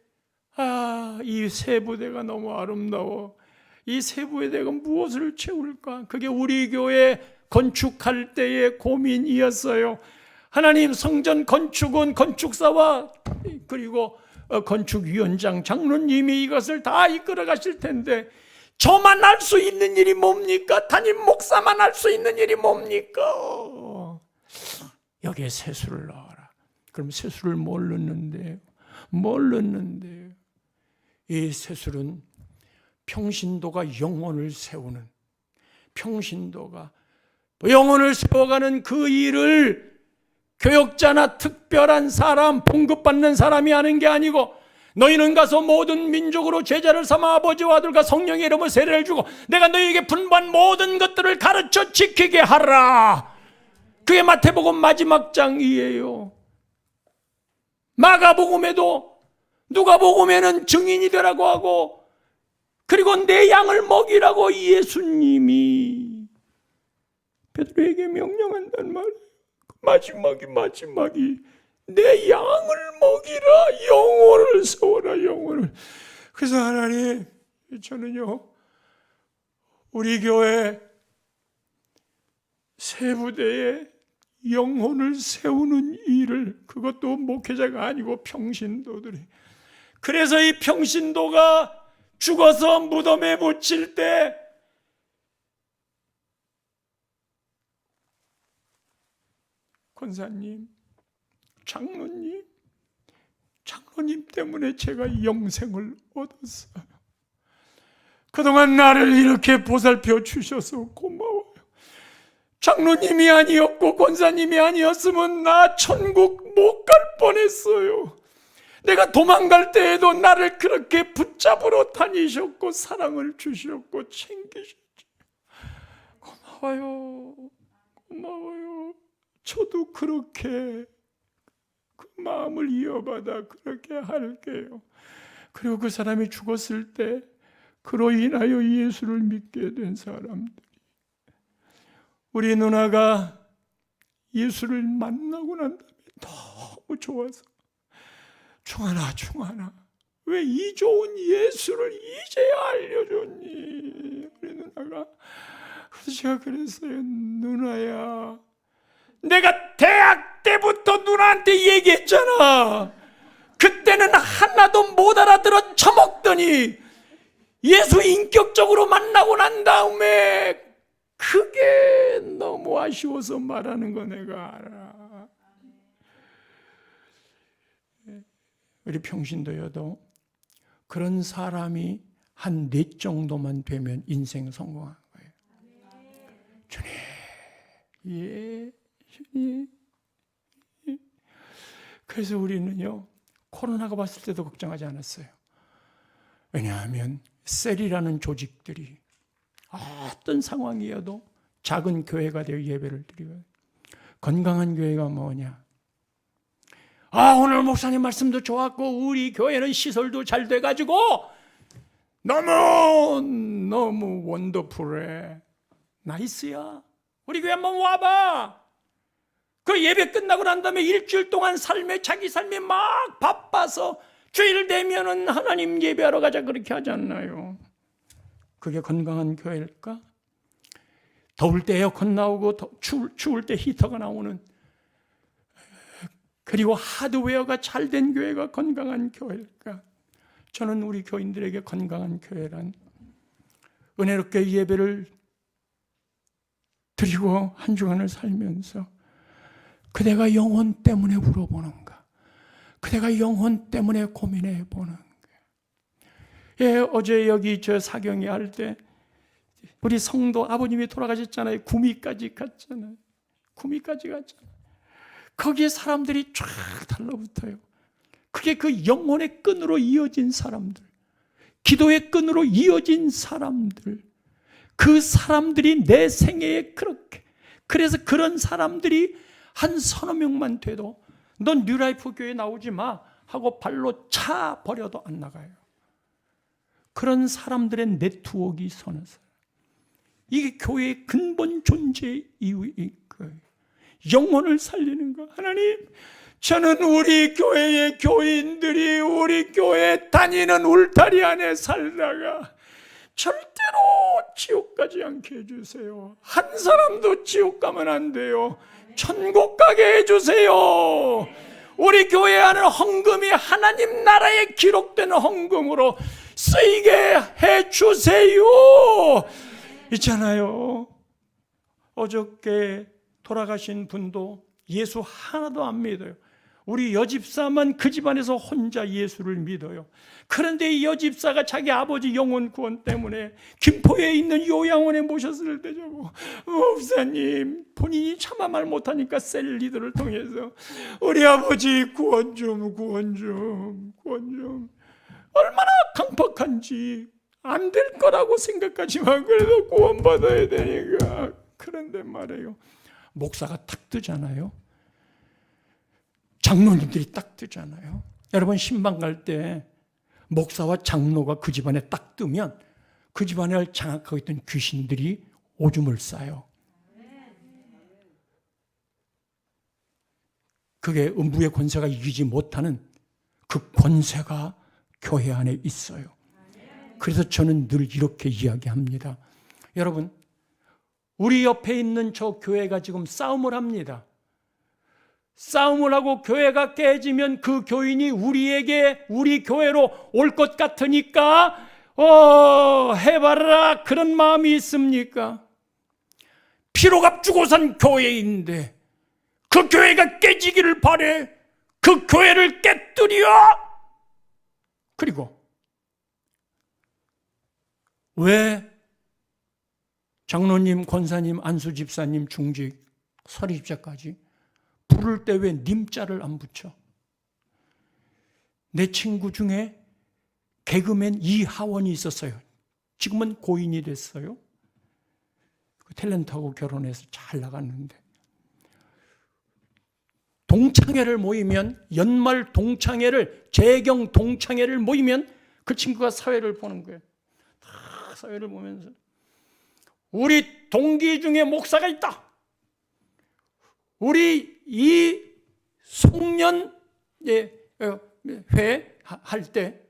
이 세부대가 너무 아름다워. 이 세부대가 무엇을 채울까? 그게 우리 교회 건축할 때의 고민이었어요. 하나님, 성전 건축은 건축사와 그리고 건축위원장, 장로님이 이것을 다 이끌어 가실 텐데 저만 할 수 있는 일이 뭡니까? 담임 목사만 할 수 있는 일이 뭡니까? 여기에 세수를 넣어라. 그럼 세수를 뭘 넣는데요? 뭘 넣는데요? 이 세술은 평신도가 영혼을 세우는, 평신도가 영혼을 세워가는 그 일을 교역자나 특별한 사람, 봉급받는 사람이 하는 게 아니고, 너희는 가서 모든 민족으로 제자를 삼아 아버지와 아들과 성령의 이름으로 세례를 주고 내가 너희에게 분부한 모든 것들을 가르쳐 지키게 하라. 그게 마태복음 마지막 장이에요. 마가복음에도 누가복음에는 증인이 되라고 하고, 그리고 내 양을 먹이라고 예수님이 베드로에게 명령한단 말이에요. 마지막이 내 양을 먹이라, 영혼을 세워라, 영혼을. 그래서 하나님, 저는요, 우리 교회 세부대에 영혼을 세우는 일을, 그것도 목회자가 아니고 평신도들이, 그래서 이 평신도가 죽어서 무덤에 묻힐 때 권사님, 장로님 때문에 제가 영생을 얻었어요. 그동안 나를 이렇게 보살펴 주셔서 고마워요. 장로님이 아니었고 권사님이 아니었으면 나 천국 못 갈 뻔했어요. 내가 도망갈 때에도 나를 그렇게 붙잡으러 다니셨고 사랑을 주셨고 챙기셨죠. 고마워요. 저도 그렇게 그 마음을 이어받아 그렇게 할게요. 그리고 그 사람이 죽었을 때 그로 인하여 예수를 믿게 된 사람들이, 우리 누나가 예수를 만나고 난 다음에 너무 좋아서, 충하나 왜 이 좋은 예수를 이제야 알려줬니? 우리 누나가. 그래서 제가 그랬어요. 누나야, 내가 대학 때부터 누나한테 얘기했잖아. 그때는 하나도 못 알아들어 처먹더니 예수 인격적으로 만나고 난 다음에 그게 너무 아쉬워서 말하는 거 내가 알아. 우리 평신도여도 그런 사람이 한 4 정도만 되면 인생 성공한 거예요. 주님, 주님. 그래서 우리는요, 코로나가 왔을 때도 걱정하지 않았어요. 왜냐하면 셀이라는 조직들이 어떤 상황이어도 작은 교회가 되어 예배를 드리고, 건강한 교회가 뭐냐? 오늘 목사님 말씀도 좋았고 우리 교회는 시설도 잘 돼가지고 너무 원더풀해. 나이스야. 우리 교회 한번 와봐. 그 예배 끝나고 난 다음에 일주일 동안 자기 삶에 막 바빠서 주일 되면은 하나님 예배하러 가자 그렇게 하지 않나요? 그게 건강한 교회일까? 더울 때 에어컨 나오고 추울 때 히터가 나오는, 그리고 하드웨어가 잘 된 교회가 건강한 교회일까? 저는 우리 교인들에게 건강한 교회란 은혜롭게 예배를 드리고 한 주간을 살면서 그대가 영혼 때문에 울어보는가? 그대가 영혼 때문에 고민해 보는가? 예, 어제 여기 저 사경이 할 때 우리 성도 아버님이 돌아가셨잖아요. 구미까지 갔잖아요. 거기에 사람들이 쫙 달라붙어요. 그게 그 영혼의 끈으로 이어진 사람들, 기도의 끈으로 이어진 사람들, 그 사람들이 내 생애에 그렇게, 그래서 그런 사람들이 한 서너 명만 돼도 넌 뉴라이프 교회 나오지 마 하고 발로 차 버려도 안 나가요. 그런 사람들의 네트워크가 서는 사람, 이게 교회의 근본 존재의 이유인 거예요. 영혼을 살리는 거. 하나님, 저는 우리 교회의 교인들이 우리 교회 다니는 울타리 안에 살다가 절대로 지옥 가지 않게 해주세요. 한 사람도 지옥 가면 안 돼요. 천국 가게 해주세요. 우리 교회 안에 헌금이 하나님 나라에 기록된 헌금으로 쓰이게 해주세요. 있잖아요, 어저께 돌아가신 분도 예수 하나도 안 믿어요. 우리 여집사만 그 집안에서 혼자 예수를 믿어요. 그런데 이 여집사가 자기 아버지 영혼 구원 때문에 김포에 있는 요양원에 모셨을 때 저보고, 목사님, 본인이 차마 말 못하니까 셀 리더를 통해서 우리 아버지 구원 좀. 얼마나 강박한지, 안 될 거라고 생각하지만 그래도 구원받아야 되니까. 그런데 말이에요, 목사가 탁 뜨잖아요. 장로님들이 딱 뜨잖아요. 여러분, 신방 갈 때 목사와 장로가 그 집안에 딱 뜨면 그 집안을 장악하고 있던 귀신들이 오줌을 싸요. 그게 음부의 권세가 이기지 못하는 그 권세가 교회 안에 있어요. 그래서 저는 늘 이렇게 이야기합니다. 여러분, 우리 옆에 있는 저 교회가 지금 싸움을 합니다. 싸움을 하고 교회가 깨지면 그 교인이 우리 교회로 올 것 같으니까 해봐라, 그런 마음이 있습니까? 피로값 주고 산 교회인데 그 교회가 깨지기를 바래. 그 교회를 깨뜨려. 그리고 왜 장로님, 권사님, 안수집사님, 중직, 서리집사까지 부를 때 왜 님자를 안 붙여? 내 친구 중에 개그맨 이하원이 있었어요. 지금은 고인이 됐어요. 탤런트하고 결혼해서 잘 나갔는데, 동창회를 모이면, 연말 동창회를, 재경 동창회를 모이면 그 친구가 사회를 보는 거예요. 다 사회를 보면서 우리 동기 중에 목사가 있다. 우리 이 송년회 할 때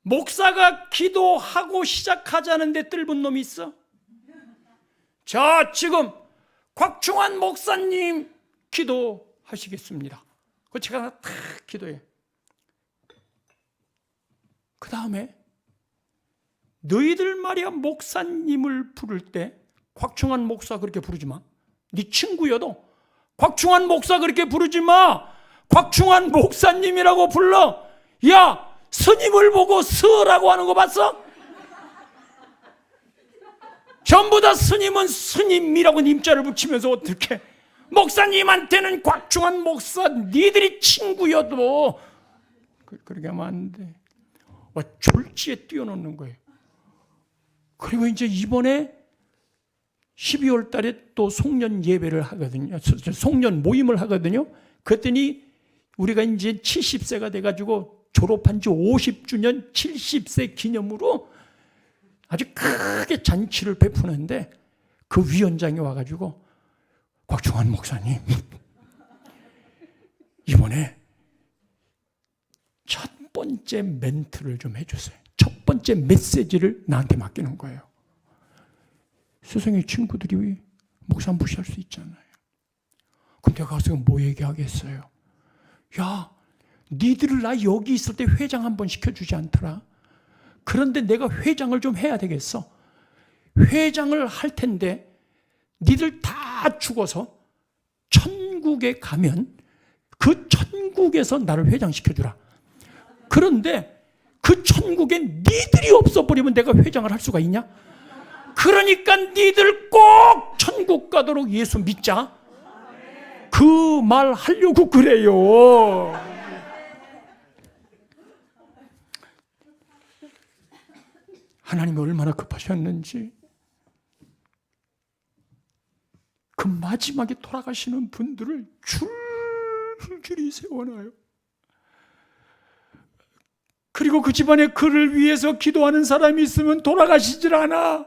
목사가 기도하고 시작하자는데 뜰분 놈이 있어. 자, 지금 곽충환 목사님 기도하시겠습니다. 그 제가 다 기도해. 그 다음에 너희들 말이야, 목사님을 부를 때 곽충환 목사 그렇게 부르지 마. 네 친구여도 곽충환 목사 그렇게 부르지 마. 곽충환 목사님이라고 불러. 야, 스님을 보고 스라고 하는 거 봤어? 전부 다 스님은 스님이라고 님자를 붙이면서 어떻게, 목사님한테는 곽충환 목사, 니들이 친구여도 그렇게 하면 안 돼. 졸지에 뛰어놓는 거예요. 그리고 이제 이번에 12월 달에 또 송년 예배를 하거든요. 송년 모임을 하거든요. 그랬더니 우리가 이제 70세가 돼가지고 졸업한 지 50주년 70세 기념으로 아주 크게 잔치를 베푸는데, 그 위원장이 와가지고, 곽충환 목사님, 이번에 첫 번째 멘트를 좀 해주세요. 첫 번째 메시지를 나한테 맡기는 거예요. 세상에 친구들이 목사 무시할 수 있잖아요. 그럼 내가 가서 뭐 얘기하겠어요? 야, 니들 나 여기 있을 때 회장 한번 시켜주지 않더라. 그런데 내가 회장을 좀 해야 되겠어. 회장을 할 텐데 니들 다 죽어서 천국에 가면 그 천국에서 나를 회장 시켜주라. 그런데 그 천국에 니들이 없어버리면 내가 회장을 할 수가 있냐? 그러니까 니들 꼭 천국 가도록 예수 믿자. 그 말 하려고 그래요. 하나님이 얼마나 급하셨는지. 그 마지막에 돌아가시는 분들을 줄줄이 세워놔요. 그리고 그 집안에 그를 위해서 기도하는 사람이 있으면 돌아가시질 않아.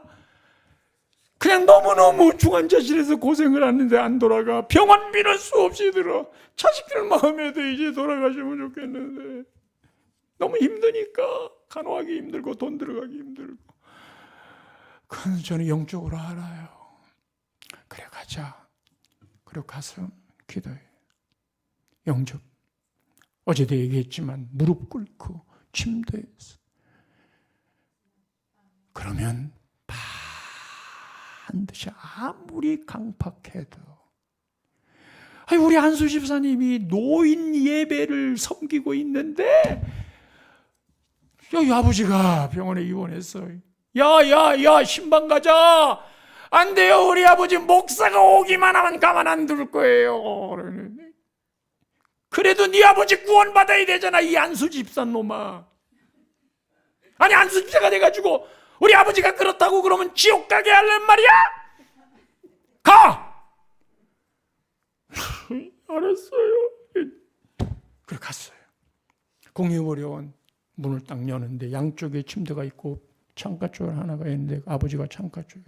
그냥 너무너무 중환자실에서 고생을 하는데 안 돌아가. 병원비는 수없이 들어. 자식들 마음에도 이제 돌아가시면 좋겠는데 너무 힘드니까 간호하기 힘들고 돈 들어가기 힘들고. 그건 저는 영적으로 알아요. 그래 가자. 그리고 가서 기도해. 영접. 어제도 얘기했지만 무릎 꿇고 침대에서. 그러면 반드시 아무리 강팍해도, 아니 우리 한수 집사님이 노인 예배를 섬기고 있는데 여기 아버지가 병원에 입원했어. 야 신방 가자. 안 돼요. 우리 아버지 목사가 오기만 하면 가만 안 둘 거예요. 그래도 네 아버지 구원받아야 되잖아, 이 안수 집사놈아. 아니 안수 집사가 돼가지고 우리 아버지가 그렇다고 그러면 지옥 가게 할란 말이야? 가! 알았어요. 그래 갔어요. 공유의료원 문을 딱 여는데 양쪽에 침대가 있고 창가 쪽에 하나가 있는데 아버지가 창가 쪽에.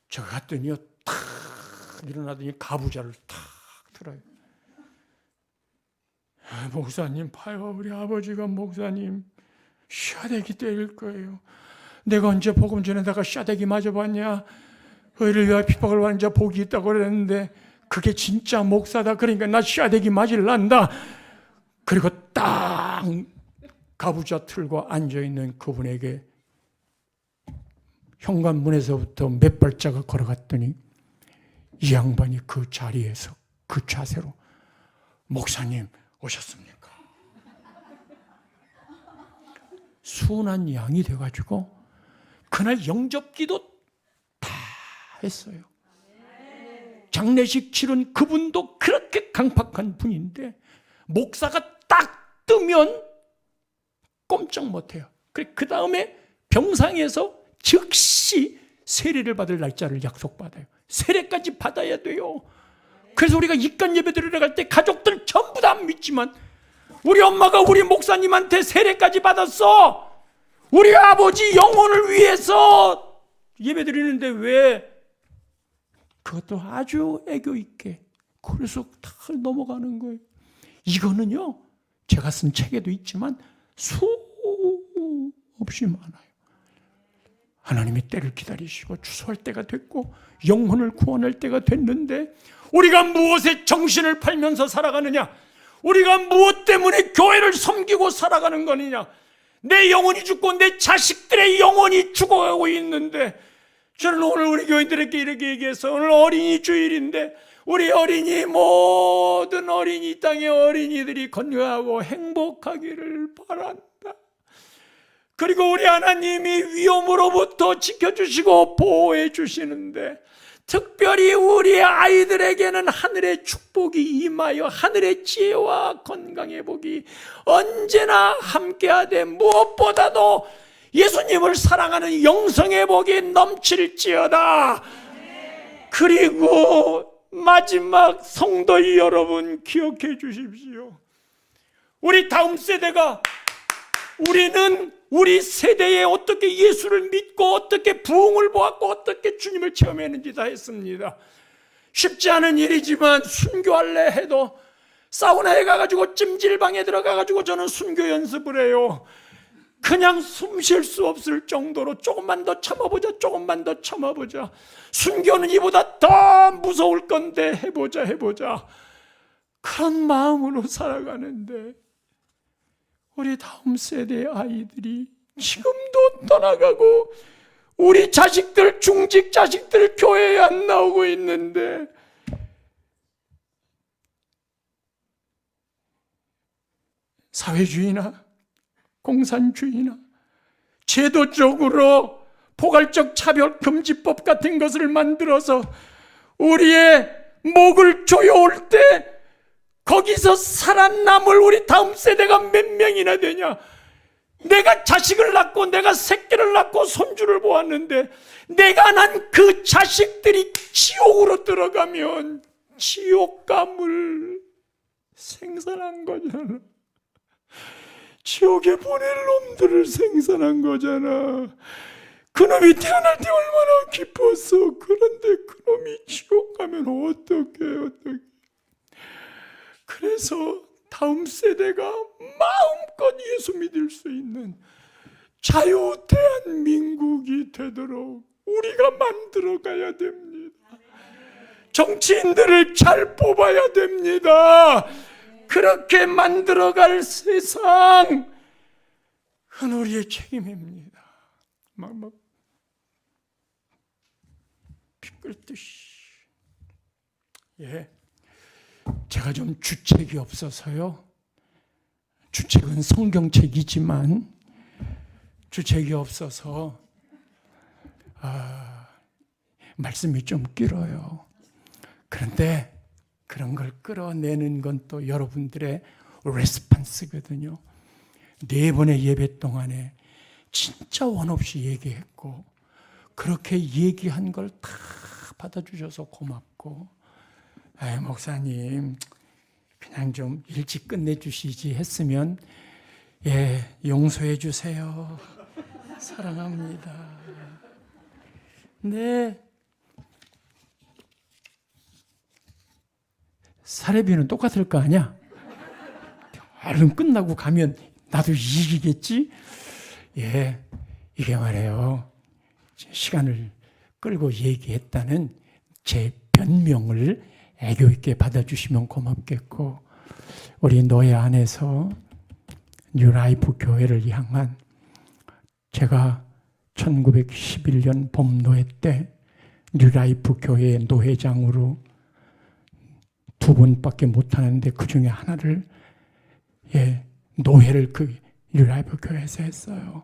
제가 갔더니요, 탁 일어나더니 가부좌를 탁 들어요. 목사님 봐요, 우리 아버지가 목사님 샤대기 때릴 거예요. 내가 언제 복음 전에다가 샤대기 맞아봤냐? 의를 위하여 핍박을 받는 자 복이 있다고 그랬는데 그게 진짜 목사다. 그러니까 나 샤대기 맞을란다. 그리고 딱 가부좌 틀고 앉아있는 그분에게 현관문에서부터 몇 발자국 걸어갔더니 이 양반이 그 자리에서 그 자세로 목사님 오셨습니까? 순한 양이 돼가지고 그날 영접기도 다 했어요. 장례식 치른 그분도 그렇게 강팍한 분인데 목사가 딱 뜨면 꼼짝 못해요. 그 다음에 병상에서 즉시 세례를 받을 날짜를 약속받아요. 세례까지 받아야 돼요. 그래서 우리가 입간 예배 드리러 갈 때 가족들 전부 다 믿지만 우리 엄마가 우리 목사님한테 세례까지 받았어. 우리 아버지 영혼을 위해서 예배 드리는데 왜? 그것도 아주 애교 있게. 그래서 다 넘어가는 거예요. 이거는요, 제가 쓴 책에도 있지만 수없이 많아요. 하나님이 때를 기다리시고 추수할 때가 됐고 영혼을 구원할 때가 됐는데 우리가 무엇에 정신을 팔면서 살아가느냐? 우리가 무엇 때문에 교회를 섬기고 살아가는 거느냐? 내 영혼이 죽고 내 자식들의 영혼이 죽어가고 있는데, 저는 오늘 우리 교인들에게 이렇게 얘기해서, 오늘 어린이 주일인데 우리 어린이, 모든 어린이, 땅의 어린이들이 건강하고 행복하기를 바란다. 그리고 우리 하나님이 위험으로부터 지켜주시고 보호해 주시는데 특별히 우리 아이들에게는 하늘의 축복이 임하여 하늘의 지혜와 건강의 복이 언제나 함께하되 무엇보다도 예수님을 사랑하는 영성의 복이 넘칠지어다. 그리고 마지막 성도 여러분 기억해 주십시오. 우리 다음 세대가, 우리는 우리 세대에 어떻게 예수를 믿고 어떻게 부흥을 보았고 어떻게 주님을 체험했는지 다 했습니다. 쉽지 않은 일이지만 순교할래 해도 사우나에 가가지고 찜질방에 들어가가지고 저는 순교 연습을 해요. 그냥 숨 쉴 수 없을 정도로 조금만 더 참아보자, 조금만 더 참아보자. 순교는 이보다 더 무서울 건데 해보자. 그런 마음으로 살아가는데 우리 다음 세대의 아이들이 지금도 떠나가고 우리 자식들, 중직 자식들 교회에 안 나오고 있는데 사회주의나 공산주의나 제도적으로 포괄적 차별금지법 같은 것을 만들어서 우리의 목을 조여올 때 거기서 살아남을 우리 다음 세대가 몇 명이나 되냐? 내가 자식을 낳고 내가 새끼를 낳고 손주를 보았는데 내가 난 그 자식들이 지옥으로 들어가면 지옥감을 생산한 거잖아. 지옥에 보낼 놈들을 생산한 거잖아. 그놈이 태어날 때 얼마나 기뻤어. 그런데 그놈이 지옥 가면 어떡해. 그래서 다음 세대가 마음껏 예수 믿을 수 있는 자유 대한민국이 되도록 우리가 만들어 가야 됩니다. 정치인들을 잘 뽑아야 됩니다. 그렇게 만들어갈 세상, 그건 우리의 책임입니다. 막 끓듯이. 제가 좀 주책이 없어서요. 주책은 성경책이지만 주책이 없어서 말씀이 좀 길어요. 그런데 그런 걸 끌어내는 건 또 여러분들의 레스판스거든요. 4번의 예배 동안에 진짜 원 없이 얘기했고 그렇게 얘기한 걸 다 받아주셔서 고맙고, 목사님 그냥 좀 일찍 끝내주시지 했으면 용서해 주세요. 사랑합니다. 네. 사례비는 똑같을 거 아니야? 얼른 끝나고 가면 나도 이기겠지? 이게 말이에요. 시간을 끌고 얘기했다는 제 변명을 애교 있게 받아주시면 고맙겠고, 우리 노예 안에서 뉴라이프 교회를 향한, 제가 1911년 봄노예 때 뉴라이프 교회의 노회장으로 2번밖에 못하는데 그 중에 하나를 노회를 그 뉴라이프 교회에서 했어요.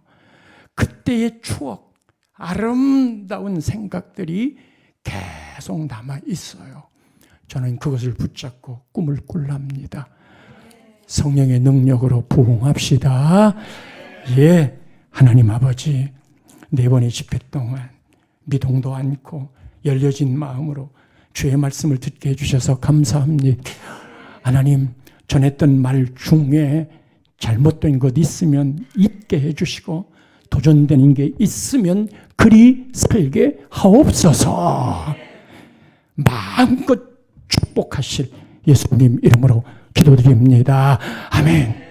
그때의 추억, 아름다운 생각들이 계속 남아 있어요. 저는 그것을 붙잡고 꿈을 꿀랍니다. 성령의 능력으로 부흥합시다. 하나님 아버지, 4번의 집회 동안 미동도 않고 열려진 마음으로 주의 말씀을 듣게 해주셔서 감사합니다. 하나님, 전했던 말 중에 잘못된 것 있으면 잊게 해주시고 도전되는 게 있으면 그리 살게 하옵소서. 마음껏 축복하실 예수님 이름으로 기도드립니다. 아멘.